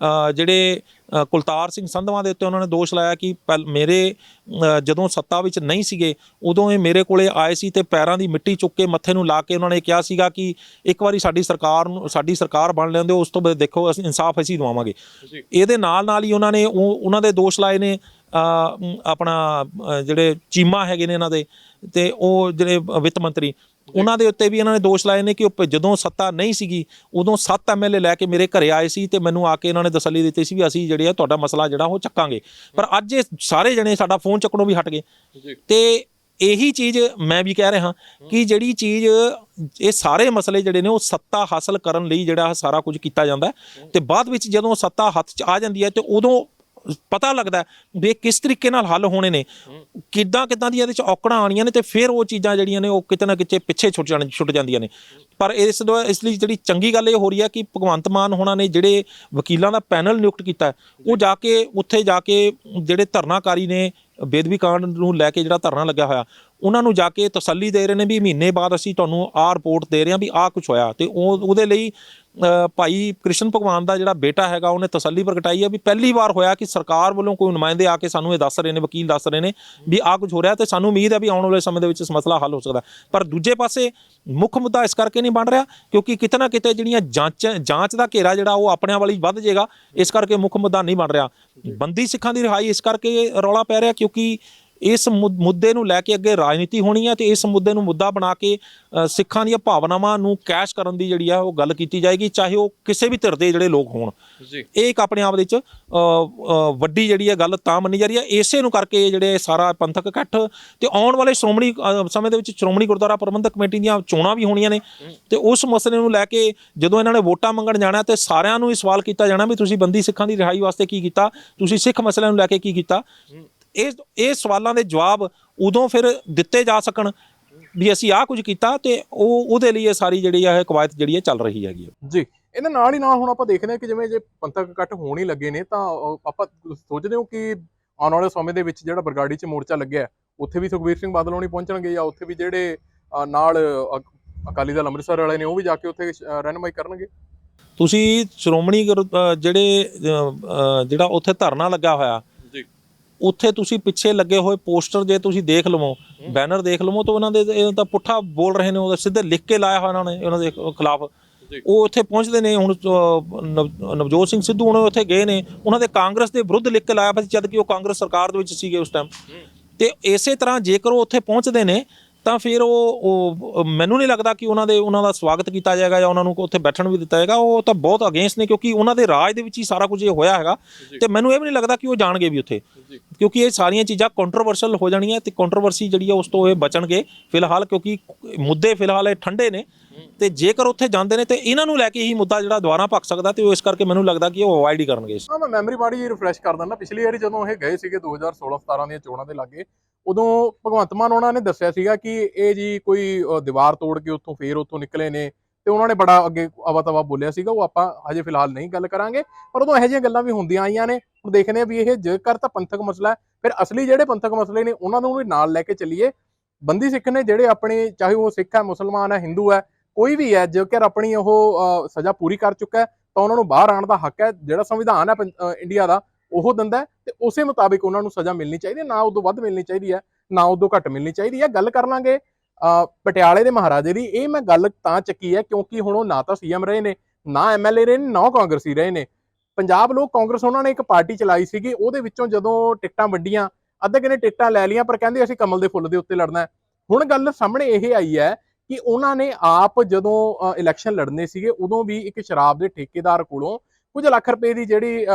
ਜਿਹੜੇ ਕੁਲਤਾਰ ਸਿੰਘ ਸੰਧਵਾਂ ਦੇ ਉੱਤੇ ਉਹਨਾਂ ਨੇ ਦੋਸ਼ ਲਾਇਆ ਕਿ ਮੇਰੇ ਜਦੋਂ ਸੱਤਾ ਵਿੱਚ ਨਹੀਂ ਸੀਗੇ ਉਦੋਂ ਇਹ ਮੇਰੇ ਕੋਲੇ ਆਏ ਸੀ ਤੇ ਪੈਰਾਂ ਦੀ ਮਿੱਟੀ ਚੁੱਕ ਕੇ ਮੱਥੇ ਨੂੰ ਲਾ ਕੇ ਉਹਨਾਂ ਨੇ ਕਿਹਾ ਸੀਗਾ ਕਿ ਇੱਕ ਵਾਰੀ ਸਾਡੀ ਸਰਕਾਰ ਬਣ ਲੈਂਦੇ ਉਸ ਤੋਂ ਬਾਅਦ ਦੇਖੋ ਅਸੀਂ ਇਨਸਾਫ ਅਸੀਂ ਦਵਾਵਾਂਗੇ। ਇਹਦੇ ਨਾਲ ਹੀ ਉਹਨਾਂ ਦੇ ਦੋਸ਼ ਲਾਏ ਨੇ ਆਪਣਾ ਜਿਹੜੇ ਚੀਮਾ ਹੈਗੇ ਨੇ ਇਹਨਾਂ ਦੇ ਤੇ ਉਹ ਜਿਹੜੇ ਵਿੱਤ ਮੰਤਰੀ ਉਹਨਾਂ ਦੇ ਉੱਤੇ ਵੀ ਇਹਨਾਂ ਨੇ ਦੋਸ਼ ਲਾਏ ਨੇ ਕਿ ਉਹ ਜਦੋਂ ਸੱਤਾ ਨਹੀਂ ਸੀਗੀ ਉਦੋਂ 7 ਐਮਐਲਏ ਲੈ ਕੇ ਮੇਰੇ ਘਰੇ ਆਏ ਸੀ ਤੇ ਮੈਨੂੰ ਆ ਕੇ ਇਹਨਾਂ ਨੇ ਤਸੱਲੀ ਦਿੱਤੀ ਸੀ ਵੀ ਅਸੀਂ ਜਿਹੜੇ ਆ ਤੁਹਾਡਾ ਮਸਲਾ ਜਿਹੜਾ ਉਹ ਚੱਕਾਂਗੇ। ਪਰ ਅੱਜ ਇਹ ਸਾਰੇ ਜਣੇ ਸਾਡਾ ਫੋਨ ਚੱਕਣੋਂ ਵੀ ਹਟ ਗਏ। ਤੇ ਇਹੀ ਚੀਜ਼ ਮੈਂ ਵੀ ਕਹਿ ਰਿਹਾ ਕਿ ਜਿਹੜੀ ਚੀਜ਼ ਇਹ ਸਾਰੇ ਮਸਲੇ ਜਿਹੜੇ ਨੇ ਉਹ ਸੱਤਾ ਹਾਸਲ ਕਰਨ ਲਈ ਜਿਹੜਾ ਸਾਰਾ ਕੁਝ ਕੀਤਾ ਜਾਂਦਾ ਤੇ ਬਾਅਦ ਵਿੱਚ ਜਦੋਂ ਸੱਤਾ ਹੱਥ 'ਚ ਆ ਜਾਂਦੀ ਹੈ ਤੇ ਉਦੋਂ ਪਤਾ ਲੱਗਦਾ ਵੀ ਕਿਸ ਤਰੀਕੇ ਨਾਲ ਹੱਲ ਹੋਣੇ ਨੇ, ਕਿੱਦਾਂ ਦੀਆਂ ਇਹਦੇ 'ਚ ਔਕੜਾਂ ਆਉਣੀਆਂ ਨੇ ਤੇ ਫਿਰ ਉਹ ਚੀਜ਼ਾਂ ਜਿਹੜੀਆਂ ਨੇ ਉਹ ਕਿਤੇ ਨਾ ਕਿਤੇ ਪਿੱਛੇ ਛੁੱਟ ਜਾਂਦੀਆਂ ਨੇ। ਪਰ ਇਸ ਲਈ ਜਿਹੜੀ ਚੰਗੀ ਗੱਲ ਇਹ ਹੋ ਰਹੀ ਹੈ ਕਿ ਭਗਵੰਤ ਮਾਨ ਹੋਣਾ ਨੇ ਜਿਹੜੇ ਵਕੀਲਾਂ ਦਾ ਪੈਨਲ ਨਿਯੁਕਤ ਕੀਤਾ ਉਹ ਜਾ ਕੇ ਉੱਥੇ ਜਾ ਕੇ ਜਿਹੜੇ ਧਰਨਾਕਾਰੀ ਨੇ ਬੇਦਬੀ ਕਾਂਡ ਨੂੰ ਲੈ ਕੇ ਜਿਹੜਾ ਧਰਨਾ ਲੱਗਿਆ ਹੋਇਆ ਉਹਨਾਂ ਨੂੰ ਜਾ ਕੇ ਤਸੱਲੀ ਦੇ ਰਹੇ ਨੇ ਵੀ ਮਹੀਨੇ ਬਾਅਦ ਅਸੀਂ ਤੁਹਾਨੂੰ ਆਹ ਰਿਪੋਰਟ ਦੇ ਰਹੇ ਹਾਂ ਵੀ ਆਹ ਕੁਛ ਹੋਇਆ। ਤੇ ਉਹਦੇ ਲਈ ਭਾਈ ਕ੍ਰਿਸ਼ਨ ਭਗਵਾਨ ਦਾ ਜਿਹੜਾ ਬੇਟਾ ਹੈਗਾ ਉਹਨੇ ਤਸੱਲੀ ਪ੍ਰਗਟਾਈ ਹੈ ਵੀ ਪਹਿਲੀ ਵਾਰ ਹੋਇਆ ਕਿ ਸਰਕਾਰ ਵੱਲੋਂ ਕੋਈ ਨੁਮਾਇੰਦੇ ਆ ਕੇ ਸਾਨੂੰ ਇਹ ਦੱਸ ਰਹੇ ਨੇ, ਵਕੀਲ ਦੱਸ ਰਹੇ ਨੇ ਵੀ ਆਹ ਕੁਝ ਹੋ ਰਿਹਾ ਤੇ ਸਾਨੂੰ ਉਮੀਦ ਹੈ ਵੀ ਆਉਣ ਵਾਲੇ ਸਮੇਂ ਦੇ ਵਿੱਚ ਇਸ ਮਸਲਾ ਹੱਲ ਹੋ ਸਕਦਾ। ਪਰ ਦੂਜੇ ਪਾਸੇ ਮੁੱਖ ਮੁੱਦਾ ਇਸ ਕਰਕੇ ਨਹੀਂ ਬਣ ਰਿਹਾ ਕਿਉਂਕਿ ਕਿਤੇ ਨਾ ਕਿਤੇ ਜਿਹੜੀਆਂ ਜਾਂਚ ਦਾ ਘੇਰਾ ਜਿਹੜਾ ਉਹ ਆਪਣਿਆਂ ਵਾਲੀ ਵੱਧ ਜਾਏਗਾ, ਇਸ ਕਰਕੇ ਮੁੱਖ ਮੁੱਦਾ ਨਹੀਂ ਬਣ ਰਿਹਾ। ਬੰਦੀ ਸਿੱਖਾਂ ਦੀ ਰਿਹਾਈ ਇਸ ਕਰਕੇ ਰੌਲਾ ਪੈ ਰਿਹਾ ਕਿਉਂਕਿ ਇਸ ਮੁੱਦੇ ਨੂੰ ਲੈ ਕੇ ਅੱਗੇ ਰਾਜਨੀਤੀ ਹੋਣੀ ਹੈ ਤੇ ਇਸ ਮੁੱਦੇ ਨੂੰ ਮੁੱਦਾ ਬਣਾ ਕੇ ਸਿੱਖਾਂ ਦੀਆਂ ਭਾਵਨਾਵਾਂ ਨੂੰ ਕੈਸ਼ ਕਰਨ ਦੀ ਜਿਹੜੀ ਆ ਉਹ ਗੱਲ ਕੀਤੀ ਜਾਏਗੀ, ਚਾਹੇ ਉਹ ਕਿਸੇ ਵੀ ਧਿਰ ਦੇ ਜਿਹੜੇ ਲੋਕ ਹੋਣ। ਇਹ ਇੱਕ ਆਪਣੇ ਆਪ ਦੇ ਵਿੱਚ ਵੱਡੀ ਜਿਹੜੀ ਹੈ ਗੱਲ ਤਾਂ ਮੰਨੀ ਜਾ ਰਹੀ ਹੈ। ਇਸੇ ਨੂੰ ਕਰਕੇ ਜਿਹੜੇ ਸਾਰਾ ਪੰਥਕ ਇਕੱਠ ਤੇ ਆਉਣ ਵਾਲੇ ਸ਼੍ਰੋਮਣੀ ਸਮੇਂ ਦੇ ਵਿੱਚ ਸ਼੍ਰੋਮਣੀ ਗੁਰਦੁਆਰਾ ਪ੍ਰਬੰਧਕ ਕਮੇਟੀ ਦੀਆਂ ਚੋਣਾਂ ਵੀ ਹੋਣੀਆਂ ਨੇ ਤੇ ਉਸ ਮਸਲੇ ਨੂੰ ਲੈ ਕੇ ਜਦੋਂ ਇਹਨਾਂ ਨੇ ਵੋਟਾਂ ਮੰਗਣ ਜਾਣਾ ਤੇ ਸਾਰਿਆਂ ਨੂੰ ਇਹ ਸਵਾਲ ਕੀਤਾ ਜਾਣਾ ਵੀ ਤੁਸੀਂ ਬੰਦੀ ਸਿੱਖਾਂ ਦੀ ਰਿਹਾਈ ਵਾਸਤੇ ਕੀ ਕੀਤਾ, ਤੁਸੀਂ ਸਿੱਖ ਮਸਲਿਆਂ ਨੂੰ ਲੈ ਕੇ ਕੀ ਕੀਤਾ। ਇਹ ਸਵਾਲਾਂ ਦੇ ਜਵਾਬ ਉਦੋਂ ਫਿਰ ਦਿੱਤੇ ਜਾ ਸਕਣ ਵੀ ਅਸੀਂ ਆਹ ਕੁਝ ਕੀਤਾ ਤੇ ਉਹਦੇ ਲਈ ਇਹ ਸਾਰੀ ਜਿਹੜੀ ਹੈ ਕਵਾਇਤ ਜਿਹੜੀ ਹੈ ਚੱਲ ਰਹੀ ਹੈਗੀ ਜੀ। ਇਹਦੇ ਨਾਲ ਹੀ ਨਾਲ ਹੁਣ ਆਪਾਂ ਦੇਖਦੇ ਹਾਂ ਕਿ ਜਿਵੇਂ ਜੇ ਪੰਥਕ ਇਕੱਠ ਹੋਣ ਹੀ ਲੱਗੇ ਨੇ ਤਾਂ ਆਪਾਂ ਸੋਚਦੇ ਹੋ ਕਿ ਆਉਣ ਵਾਲੇ ਸਮੇਂ ਦੇ ਵਿੱਚ ਜਿਹੜਾ ਬਰਗਾੜੀ 'ਚ ਮੋਰਚਾ ਲੱਗਿਆ ਉੱਥੇ ਵੀ ਸੁਖਬੀਰ ਸਿੰਘ ਬਾਦਲ ਹੋਣੀ ਪਹੁੰਚਣਗੇ ਜਾਂ ਉੱਥੇ ਵੀ ਜਿਹੜੇ ਨਾਲ ਅਕਾਲੀ ਦਲ ਅੰਮ੍ਰਿਤਸਰ ਵਾਲੇ ਨੇ ਉਹ ਵੀ ਜਾ ਕੇ ਉੱਥੇ ਰਹਿਨੁਮਾਈ ਕਰਨਗੇ। ਤੁਸੀਂ ਸ਼੍ਰੋਮਣੀ ਜਿਹੜਾ ਉੱਥੇ ਧਰਨਾ ਲੱਗਾ ਹੋਇਆ ਉੱਥੇ ਤੁਸੀਂ ਪਿੱਛੇ ਲੱਗੇ ਹੋਏ ਪੋਸਟਰ ਜੇ ਤੁਸੀਂ ਦੇਖ ਲਵੋ, ਬੈਨਰ ਦੇਖ ਲਵੋ ਤਾਂ ਉਹਨਾਂ ਦੇ ਤਾਂ ਪੁੱਠਾ ਬੋਲ ਰਹੇ ਨੇ, ਉਹਦਾ ਸਿੱਧੇ ਲਿਖ ਕੇ ਲਾਇਆ ਹੋਇਆ ਉਹਨਾਂ ਨੇ ਉਹਨਾਂ ਦੇ ਖਿਲਾਫ। ਉਹ ਉੱਥੇ ਪਹੁੰਚਦੇ ਨੇ ਹੁਣ ਨਵਜੋਤ ਸਿੰਘ ਸਿੱਧੂ ਹੁਣ ਉੱਥੇ ਗਏ ਨੇ, ਉਹਨਾਂ ਦੇ ਕਾਂਗਰਸ ਦੇ ਵਿਰੁੱਧ ਲਿਖ ਕੇ ਲਾਇਆ ਪਿਆ ਜਦ ਕਿ ਉਹ ਕਾਂਗਰਸ ਸਰਕਾਰ ਦੇ ਵਿੱਚ ਸੀਗੇ ਉਸ ਟਾਈਮ। ਤੇ ਇਸੇ ਤਰ੍ਹਾਂ ਜੇਕਰ ਉਹ ਉੱਥੇ ਪਹੁੰਚਦੇ ਨੇ ਤਾਂ ਫਿਰ ਉਹ ਮੈਨੂੰ ਨਹੀਂ ਲੱਗਦਾ ਕਿ ਉਹਨਾਂ ਦਾ ਸਵਾਗਤ ਕੀਤਾ ਜਾਏਗਾ ਜਾਂ ਉਹਨਾਂ ਨੂੰ ਉੱਥੇ ਬੈਠਣ ਵੀ ਦਿੱਤਾ ਜਾਏਗਾ। ਉਹ ਤਾਂ ਬਹੁਤ ਅਗੇਂਸਟ ਨੇ ਕਿਉਂਕਿ ਉਹਨਾਂ ਦੇ ਰਾਜ ਦੇ ਵਿੱਚ ਹੀ ਸਾਰਾ ਕੁਝ ਇਹ ਹੋਇਆ ਹੈਗਾ ਤੇ ਮੈਨੂੰ ਇਹ ਵੀ ਨਹੀਂ ਲੱਗਦਾ ਕਿ ਉਹ ਜਾਣਗੇ ਵੀ ਉੱਥੇ ਕਿਉਂਕਿ ਇਹ ਸਾਰੀਆਂ ਚੀਜ਼ਾਂ ਕੰਟਰੋਵਰਸ਼ਲ ਹੋ ਜਾਣੀਆਂ ਤੇ ਕੰਟਰੋਵਰਸੀ ਜਿਹੜੀ ਹੈ ਉਸ ਤੋਂ ਇਹ ਬਚਣਗੇ ਫਿਲਹਾਲ ਕਿਉਂਕਿ ਮੁੱਦੇ ਫਿਲਹਾਲ ਇਹ ਠੰਡੇ ਨੇ ਤੇ ਜੇਕਰ ਉੱਥੇ ਜਾਂਦੇ ਨੇ ਤੇ ਇਹਨਾਂ ਨੂੰ ਲੈ ਕੇ ਹੀ ਮੁੱਦਾ ਜਿਹੜਾ ਦੁਬਾਰਾ ਭੱਖ ਸਕਦਾ ਤੇ ਉਹ ਇਸ ਕਰਕੇ ਮੈਨੂੰ ਲੱਗਦਾ ਕਿ ਉਹ ਅਵੋਇਡ ਹੀ ਕਰਨਗੇ। ਹਾਂ, ਮੈਂ ਮੈਮਰੀ ਮਾੜੀ ਜਿਹੀ ਰਿਫਰੈਸ਼ ਕਰ ਦਿੰਦਾ। ਪਿਛਲੀ ਵਾਰੀ ਜਦੋਂ ਇਹ ਗਏ ਸੀਗੇ 2016-17 ਦੀਆਂ ਚੋਣਾਂ ਦੇ ਲਾਗੇ ਉਦੋਂ ਭਗਵੰਤ ਮਾਨ ਉਹਨਾਂ ਨੇ ਦੱਸਿਆ ਸੀਗਾ ਕਿ ਇਹ ਜੀ ਕੋਈ ਦੀਵਾਰ ਤੋੜ ਕੇ ਫੇਰ ਉੱਥੋਂ ਨਿਕਲੇ ਨੇ ਤੇ ਉਹਨਾਂ ਨੇ ਬੜਾ ਅੱਗੇ ਆਵਾ ਤਵਾ ਬੋਲਿਆ ਸੀਗਾ। ਉਹ ਆਪਾਂ ਹਜੇ ਫਿਲਹਾਲ ਨਹੀਂ ਗੱਲ ਕਰਾਂਗੇ ਪਰ ਉਦੋਂ ਇਹੋ ਜਿਹੀਆਂ ਗੱਲਾਂ ਵੀ ਹੁੰਦੀਆਂ ਆਈਆਂ ਨੇ। ਹੁਣ ਦੇਖਦੇ ਆ ਵੀ ਇਹ ਜੇਕਰ ਤਾਂ ਪੰਥਕ ਮਸਲਾ ਫਿਰ ਅਸਲੀ ਜਿਹੜੇ ਪੰਥਕ ਮਸਲੇ ਨੇ ਉਹਨਾਂ ਨੂੰ ਵੀ ਨਾਲ ਲੈ ਕੇ ਚੱਲੀਏ। ਬੰਦੀ ਸਿੱਖ ਨੇ ਜਿਹੜੇ ਆਪਣੇ ਚਾਹੇ ਉਹ ਸਿੱਖ ਹੈ, ਮੁਸਲਮਾਨ ਹੈ, ਹਿੰਦੂ ਹੈ, ਕੋਈ ਵੀ ਹੈ, ਜੇਕਰ ਆਪਣੀ ਉਹ ਸਜ਼ਾ ਪੂਰੀ ਕਰ ਚੁੱਕਾ ਹੈ ਤਾਂ ਉਹਨਾਂ ਨੂੰ ਬਾਹਰ ਆਉਣ ਦਾ ਹੱਕ ਹੈ। ਜਿਹੜਾ ਸੰਵਿਧਾਨ ਹੈ ਇੰਡੀਆ ਦਾ ਉਹ ਦਿੰਦਾ ਤੇ ਉਸੇ ਮੁਤਾਬਿਕ ਉਹਨਾਂ ਨੂੰ ਸਜ਼ਾ ਮਿਲਣੀ ਚਾਹੀਦੀ ਹੈ, ਨਾ ਉਦੋਂ ਵੱਧ ਮਿਲਣੀ ਚਾਹੀਦੀ ਹੈ ਨਾ ਉਦੋਂ ਘੱਟ ਮਿਲਣੀ ਚਾਹੀਦੀ ਹੈ। ਗੱਲ ਕਰ ਲਾਂਗੇ ਪਟਿਆਲੇ ਦੇ ਮਹਾਰਾਜੇ ਦੀ। ਇਹ ਮੈਂ ਗੱਲ ਤਾਂ ਚੱਕੀ ਹੈ ਕਿਉਂਕਿ ਹੁਣ ਉਹ ਨਾ ਤਾਂ ਸੀਐਮ ਰਹੇ ਨੇ, ਨਾ ਐਮਐਲਏ ਰਹੇ ਨੇ, ਨਾ ਕਾਂਗਰਸੀ ਰਹੇ ਨੇ। ਪੰਜਾਬ ਲੋਕ ਕਾਂਗਰਸ ਉਹਨਾਂ ਨੇ ਇੱਕ ਪਾਰਟੀ ਚਲਾਈ ਸੀਗੀ, ਉਹਦੇ ਵਿੱਚੋਂ ਜਦੋਂ ਟਿਕਟਾਂ ਵੰਡੀਆਂ ਅੱਧੇ ਕਿਨੇ ਟਿਕਟਾਂ ਲੈ ਲਈਆਂ ਪਰ ਕਹਿੰਦੇ ਅਸੀਂ ਕਮਲ ਦੇ ਫੁੱਲ ਦੇ ਉੱਤੇ ਲੜਨਾ। ਹੁਣ ਗੱਲ ਸਾਹਮਣੇ ਇਹ ਆਈ ਹੈ ਕਿ ਉਹਨਾਂ ਨੇ ਆਪ ਜਦੋਂ ਇਲੈਕਸ਼ਨ ਲੜਨੇ ਸੀਗੇ ਉਦੋਂ ਵੀ ਇੱਕ ਸ਼ਰਾਬ ਦੇ ਠੇਕੇਦਾਰ ਕੋਲੋਂ ਕੁਝ ਲੱਖ ਰੁਪਏ ਦੀ ਜਿਹੜੀ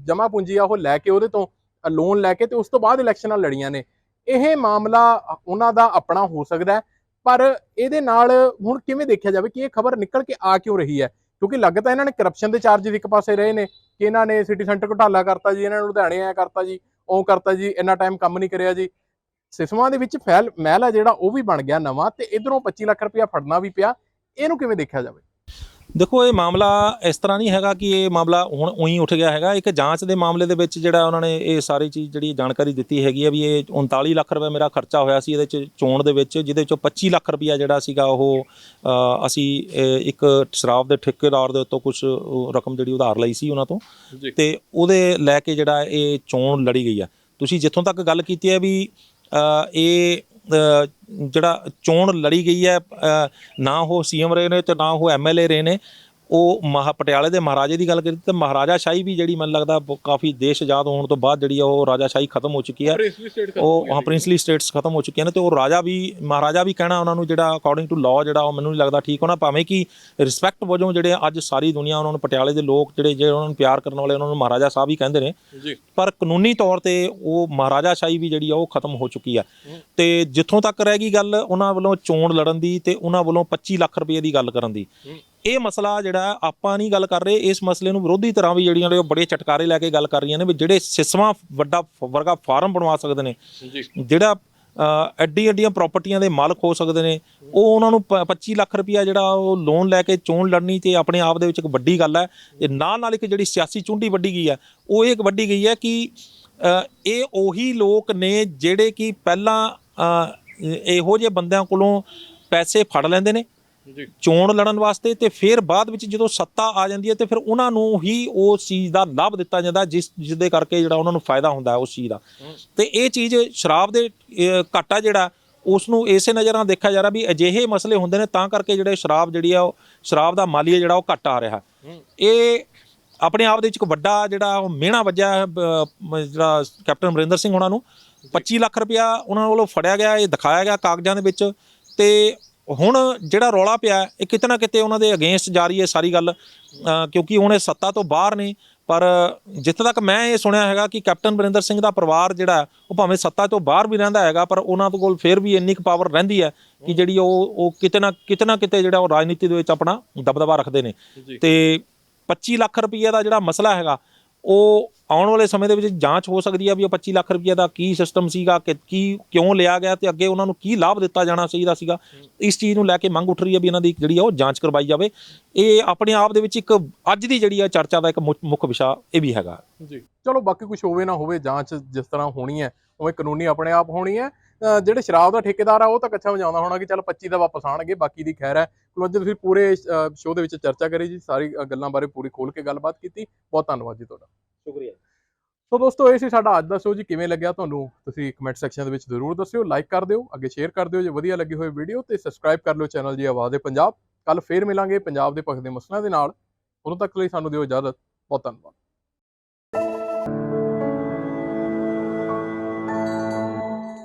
ਜਮ੍ਹਾਂ ਪੂੰਜੀ ਆ ਉਹ ਲੈ ਕੇ ਉਹਦੇ ਤੋਂ ਲੋਨ ਲੈ ਕੇ ਤੇ ਉਸ ਤੋਂ ਬਾਅਦ ਇਲੈਕਸ਼ਨਾਂ ਲੜੀਆਂ ਨੇ। ਇਹ ਮਾਮਲਾ ਉਹਨਾਂ ਦਾ ਆਪਣਾ ਹੋ ਸਕਦਾ ਪਰ ਇਹਦੇ ਨਾਲ ਹੁਣ ਕਿਵੇਂ ਦੇਖਿਆ ਜਾਵੇ ਕਿ ਇਹ ਖਬਰ ਨਿਕਲ ਕੇ ਆ ਕਿਉਂ ਰਹੀ ਹੈ ਕਿਉਂਕਿ ਲੱਗਦਾ ਇਹਨਾਂ ਨੇ ਕਰਪਸ਼ਨ ਦੇ ਚਾਰਜ ਇੱਕ ਪਾਸੇ ਰਹੇ ਨੇ ਕਿ ਇਹਨਾਂ ਨੇ ਸਿਟੀ ਸੈਂਟਰ ਘੁਟਾਲਾ ਕਰਤਾ ਜੀ, ਇਹਨਾਂ ਨੂੰ ਲੁਧਿਆਣੇ ਆਇਆ ਕਰਤਾ ਜੀ, ਉਹ ਕਰਤਾ ਜੀ, ਇੰਨਾ ਟਾਈਮ ਕੰਮ ਨਹੀਂ ਕਰਿਆ ਜੀ। ਸਿਸਮਾਂ ਦੇ ਵਿੱਚ ਮਹਿਲ ਹੈ ਜਿਹੜਾ ਉਹ ਵੀ ਬਣ ਗਿਆ ਨਵਾਂ ਤੇ ਇਧਰੋਂ 25 ਲੱਖ ਰੁਪਇਆ ਫੜਨਾ ਵੀ ਪਿਆ। ਇਹਨੂੰ ਕਿਵੇਂ ਦੇਖਿਆ ਜਾਵੇ? ਦੇਖੋ ਇਹ ਮਾਮਲਾ ਇਸ ਤਰ੍ਹਾਂ ਨਹੀਂ ਹੈਗਾ ਕਿ ਇਹ ਮਾਮਲਾ ਹੁਣ ਉਹੀ ਉੱਠ ਗਿਆ ਹੈਗਾ। ਇੱਕ ਜਾਂਚ ਦੇ ਮਾਮਲੇ ਦੇ ਵਿੱਚ ਜਿਹੜਾ ਉਹਨਾਂ ਨੇ ਇਹ ਸਾਰੀ ਚੀਜ਼ ਜਿਹੜੀ ਜਾਣਕਾਰੀ ਦਿੱਤੀ ਹੈਗੀ ਹੈ ਵੀ ਇਹ 39 ਲੱਖ ਰੁਪਏ ਮੇਰਾ ਖਰਚਾ ਹੋਇਆ ਸੀ ਇਹਦੇ 'ਚ ਚੋਣ ਦੇ ਵਿੱਚ, ਜਿਹਦੇ ਵਿੱਚੋਂ 25 ਲੱਖ ਰੁਪਇਆ ਜਿਹੜਾ ਸੀਗਾ ਉਹ ਅਸੀਂ ਇੱਕ ਸ਼ਰਾਬ ਦੇ ਠੇਕੇਦਾਰ ਦੇ ਉੱਤੋਂ ਕੁਝ ਰਕਮ ਜਿਹੜੀ ਉਧਾਰ ਲਈ ਸੀ ਉਹਨਾਂ ਤੋਂ ਤੇ ਉਹਦੇ ਲੈ ਕੇ ਜਿਹੜਾ ਇਹ ਚੋਣ ਲੜੀ ਗਈ ਆ। ਤੁਸੀਂ ਜਿੱਥੋਂ ਤੱਕ ਗੱਲ ਕੀਤੀ ਹੈ ਵੀ ਇਹ ਜਿਹੜਾ ਚੋਣ ਲੜੀ ਗਈ ਹੈ ਨਾ ਉਹ ਸੀਐਮ ਰਹੇ ਨੇ ਤੇ ਨਾ ਉਹ ਐਮਐਲਏ ਰਹੇ ਨੇ, ਉਹ ਪਟਿਆਲੇ ਦੇ ਮਹਾਰਾਜੇ ਦੀ ਗੱਲ ਕਰੀ ਤਾਂ ਮਹਾਰਾਜਾ ਸ਼ਾਹੀ ਵੀ ਜਿਹੜੀ ਮੈਨੂੰ ਲੱਗਦਾ ਕਾਫੀ ਦੇਸ਼ ਆਜ਼ਾਦ ਹੋਣ ਤੋਂ ਬਾਅਦ ਜਿਹੜੀ ਉਹ ਰਾਜਾ ਸ਼ਾਹੀ ਖਤਮ ਹੋ ਚੁੱਕੀ ਹੈ। ਉਹ ਹਾਂ ਪ੍ਰਿੰਸਲੀ ਸਟੇਟਸ ਖਤਮ ਹੋ ਚੁੱਕੀਆਂ ਨੇ ਤੇ ਉਹ ਮਹਾਰਾਜਾ ਵੀ ਕਹਿਣਾ ਉਹਨਾਂ ਨੂੰ ਜਿਹੜਾ ਅਕੋਰਡਿੰਗ ਟੂ ਲਾਅ ਜਿਹੜਾ ਉਹ ਮੈਨੂੰ ਨਹੀਂ ਲੱਗਦਾ ਠੀਕ ਹੋਣਾ, ਭਾਵੇਂ ਕਿ ਰਿਸਪੈਕਟ ਵਜੋਂ ਜਿਹੜੇ ਅੱਜ ਸਾਰੀ ਦੁਨੀਆ ਉਹਨਾਂ ਨੂੰ ਪਟਿਆਲੇ ਦੇ ਲੋਕ ਜਿਹੜੇ ਉਹਨਾਂ ਨੂੰ ਪਿਆਰ ਕਰਨ ਵਾਲੇ ਉਹਨਾਂ ਨੂੰ ਮਹਾਰਾਜਾ ਸਾਹਿਬ ਹੀ ਕਹਿੰਦੇ ਨੇ, ਪਰ ਕਾਨੂੰਨੀ ਤੌਰ ਤੇ ਉਹ ਮਹਾਰਾਜਾ ਸ਼ਾਹੀ ਵੀ ਜਿਹੜੀ ਆ ਉਹ ਖਤਮ ਹੋ ਚੁੱਕੀ ਆ। ਤੇ ਜਿੱਥੋਂ ਤੱਕ ਰਹਿ ਗਈ ਗੱਲ ਉਹਨਾਂ ਵੱਲੋਂ ਚੋਣ ਲੜਨ ਦੀ ਤੇ ਉਹਨਾਂ ਵੱਲੋਂ 25 ਲੱਖ ਰੁਪਏ ਦੀ ਗੱਲ ਕਰਨ ਦੀ, ਇਹ ਮਸਲਾ ਜਿਹੜਾ ਆਪਾਂ ਨਹੀਂ ਗੱਲ ਕਰ ਰਹੇ, ਇਸ ਮਸਲੇ ਨੂੰ ਵਿਰੋਧੀ ਧਿਰਾਂ ਵੀ ਜਿਹੜੀਆਂ ਨੇ ਉਹ ਬੜੇ ਚਟਕਾਰੇ ਲੈ ਕੇ ਗੱਲ ਕਰ ਰਹੀਆਂ ਨੇ ਵੀ ਜਿਹੜੇ ਸਿਸਵਾਂ ਵੱਡਾ ਵਰਗਾ ਫਾਰਮ ਬਣਵਾ ਸਕਦੇ ਨੇ, ਜਿਹੜਾ ਐਡੀਆਂ ਪ੍ਰਾਪਰਟੀਆਂ ਦੇ ਮਾਲਕ ਹੋ ਸਕਦੇ ਨੇ, ਉਹ ਉਹਨਾਂ ਨੂੰ 25 ਲੱਖ ਰੁਪਇਆ ਜਿਹੜਾ ਉਹ ਲੋਨ ਲੈ ਕੇ ਚੋਣ ਲੜਨੀ ਤੇ ਆਪਣੇ ਆਪ ਦੇ ਵਿੱਚ ਇੱਕ ਵੱਡੀ ਗੱਲ ਹੈ। ਤੇ ਨਾਲ ਇੱਕ ਜਿਹੜੀ ਸਿਆਸੀ ਚੁੰਡੀ ਵੱਢੀ ਗਈ ਹੈ ਉਹ ਇਹ ਵੱਢੀ ਗਈ ਹੈ ਕਿ ਇਹ ਉਹੀ ਲੋਕ ਨੇ ਜਿਹੜੇ ਕਿ ਪਹਿਲਾਂ ਇਹੋ ਜਿਹੇ ਬੰਦਿਆਂ ਕੋਲੋਂ ਪੈਸੇ ਫੜ ਲੈਂਦੇ ਨੇ ਚੋਣ ਲੜਨ ਵਾਸਤੇ, ਤੇ ਫਿਰ ਬਾਅਦ ਵਿੱਚ ਜਦੋਂ ਸੱਤਾ ਆ ਜਾਂਦੀ ਹੈ ਤੇ ਫਿਰ ਉਹਨਾਂ ਨੂੰ ਹੀ ਉਸ ਚੀਜ਼ ਦਾ ਲਾਭ ਦਿੱਤਾ ਜਾਂਦਾ ਜਿਸਦੇ ਕਰਕੇ ਜਿਹੜਾ ਉਹਨਾਂ ਨੂੰ ਫਾਇਦਾ ਹੁੰਦਾ ਹੈ ਉਸ ਚੀਜ਼ ਦਾ। ਤੇ ਇਹ ਚੀਜ਼ ਸ਼ਰਾਬ ਦੇ ਘਾਟਾ ਜਿਹੜਾ ਉਸ ਨੂੰ ਇਸੇ ਨਜ਼ਰ ਨਾਲ ਦੇਖਿਆ ਜਾ ਰਿਹਾ ਵੀ ਅਜਿਹੇ ਮਸਲੇ ਹੁੰਦੇ ਨੇ ਤਾਂ ਕਰਕੇ ਜਿਹੜੇ ਸ਼ਰਾਬ ਜਿਹੜੀ ਆ ਉਹ ਸ਼ਰਾਬ ਦਾ ਮਾਲੀਆ ਜਿਹੜਾ ਉਹ ਘੱਟ ਆ ਰਿਹਾ। ਇਹ ਆਪਣੇ ਆਪ ਦੇ ਵਿੱਚ ਇੱਕ ਵੱਡਾ ਜਿਹੜਾ ਉਹ ਮਿਹਣਾ ਵੱਜਿਆ ਜਿਹੜਾ ਕੈਪਟਨ ਅਮਰਿੰਦਰ ਸਿੰਘ ਉਹਨਾਂ ਨੂੰ 25 ਲੱਖ ਰੁਪਇਆ ਉਹਨਾਂ ਵੱਲੋਂ ਫੜਿਆ ਗਿਆ, ਇਹ ਦਿਖਾਇਆ ਗਿਆ ਕਾਗਜ਼ਾਂ ਦੇ ਵਿੱਚ। ਤੇ ਹੁਣ ਜਿਹੜਾ ਰੌਲਾ ਪਿਆ ਇਹ ਕਿਤੇ ਨਾ ਕਿਤੇ ਉਹਨਾਂ ਦੇ ਅਗੇਂਸਟ ਜਾ ਰਹੀ ਹੈ ਸਾਰੀ ਗੱਲ, ਕਿਉਂਕਿ ਹੁਣ ਇਹ ਸੱਤਾ ਤੋਂ ਬਾਹਰ ਨੇ। ਪਰ ਜਿੱਥੇ ਤੱਕ ਮੈਂ ਇਹ ਸੁਣਿਆ ਹੈਗਾ ਕਿ ਕੈਪਟਨ ਅਮਰਿੰਦਰ ਸਿੰਘ ਦਾ ਪਰਿਵਾਰ ਜਿਹੜਾ ਉਹ ਭਾਵੇਂ ਸੱਤਾ ਤੋਂ ਬਾਹਰ ਵੀ ਰਹਿੰਦਾ ਹੈਗਾ, ਪਰ ਉਹਨਾਂ ਕੋਲ ਫਿਰ ਵੀ ਇੰਨੀ ਕੁ ਪਾਵਰ ਰਹਿੰਦੀ ਹੈ ਕਿ ਜਿਹੜੀ ਉਹ ਕਿਤੇ ਨਾ ਕਿਤੇ ਜਿਹੜਾ ਉਹ ਰਾਜਨੀਤੀ ਦੇ ਵਿੱਚ ਆਪਣਾ ਦਬਦਬਾ ਰੱਖਦੇ ਨੇ। ਤੇ 25 ਲੱਖ ਰੁਪਈਏ ਦਾ ਜਿਹੜਾ ਮਸਲਾ ਹੈਗਾ ਉਹ ਆਉਣ ਵਾਲੇ ਸਮੇਂ ਦੇ ਵਿੱਚ ਜਾਂਚ ਹੋ ਸਕਦੀ ਹੈ ਵੀ ਉਹ 25 ਲੱਖ ਰੁਪਈਏ ਦਾ ਕੀ ਸਿਸਟਮ ਸੀਗਾ, ਕਿਉਂ ਲਿਆ ਗਿਆ ਤੇ ਅੱਗੇ ਉਹਨਾਂ ਨੂੰ ਕੀ ਲਾਭ ਦਿੱਤਾ ਜਾਣਾ ਚਾਹੀਦਾ ਸੀਗਾ। ਇਸ ਚੀਜ਼ ਨੂੰ ਲੈ ਕੇ ਮੰਗ ਉੱਠ ਰਹੀ ਹੈ ਵੀ ਇਹਨਾਂ ਦੀ ਜਿਹੜੀ ਆ ਉਹ ਜਾਂਚ ਕਰਵਾਈ ਜਾਵੇ। ਇਹ ਆਪਣੇ ਆਪ ਦੇ ਵਿੱਚ ਇੱਕ ਅੱਜ ਦੀ ਜਿਹੜੀ ਆ ਚਰਚਾ ਦਾ ਇੱਕ ਮੁੱਖ ਵਿਸ਼ਾ ਇਹ ਵੀ ਹੈਗਾ ਜੀ। ਚਲੋ ਬਾਕੀ ਕੁਝ ਹੋਵੇ ਨਾ ਹੋਵੇ, ਜਾਂਚ ਜਿਸ ਤਰ੍ਹਾਂ ਹੋਣੀ ਹੈ ਉਵੇਂ ਕਾਨੂੰਨੀ ਆਪਣੇ ਆਪ ਹੋਣੀ ਹੈ। ਜਿਹੜੇ ਸ਼ਰਾਬ ਦਾ ਠੇਕੇਦਾਰ ਆ ਉਹ ਤਾਂ ਕੱਛਾ ਵਜਾਉਂਦਾ ਹੋਣਾ ਕਿ ਚੱਲ 25 ਦਾ ਵਾਪਸ ਆਣਗੇ, ਬਾਕੀ ਦੀ ਖੈਰ ਹੈ। ਕੁਲਵੰਤ ਤੁਸੀਂ ਪੂਰੇ ਸ਼ੋਅ ਦੇ ਵਿੱਚ ਚਰਚਾ ਕਰੀ ਜੀ, ਸਾਰੀ ਗੱਲਾਂ ਬਾਰੇ ਪੂਰੀ ਖੋਲ ਕੇ ਗੱਲਬਾਤ ਕੀਤੀ, ਬਹੁਤ ਧੰਨਵਾਦ ਜੀ ਤੁਹਾਡਾ। ਸ਼ੁਕਰੀਆ। ਸੋ ਦੋਸਤੋ ਇਹ ਸੀ ਸਾਡਾ ਅੱਜ ਦਾ ਸ਼ੋਅ ਜੀ। ਕਿਵੇਂ ਲੱਗਿਆ ਤੁਹਾਨੂੰ ਤੁਸੀਂ ਕਮੈਂਟ ਸੈਕਸ਼ਨ ਦੇ ਵਿੱਚ ਜ਼ਰੂਰ ਦੱਸਿਓ, ਲਾਈਕ ਕਰ ਦਿਓ, ਅੱਗੇ ਸ਼ੇਅਰ ਕਰ ਦਿਓ ਜੇ ਵਧੀਆ ਲੱਗੀ ਹੋਈ ਵੀਡੀਓ, ਤੇ ਸਬਸਕ੍ਰਾਈਬ ਕਰ ਲਿਓ ਚੈਨਲ ਜੀ ਆਵਾਜ਼ ਪੰਜਾਬ। ਕੱਲ ਫੇਰ ਮਿਲਾਂਗੇ ਪੰਜਾਬ ਦੇ ਭਖਦੇ ਮਸਲਿਆਂ ਦੇ ਨਾਲ, ਉਦੋਂ ਤੱਕ ਲਈ ਸਾਨੂੰ ਦਿਓ ਇਜਾਜ਼ਤ। ਬਹੁਤ ਧੰਨਵਾਦ।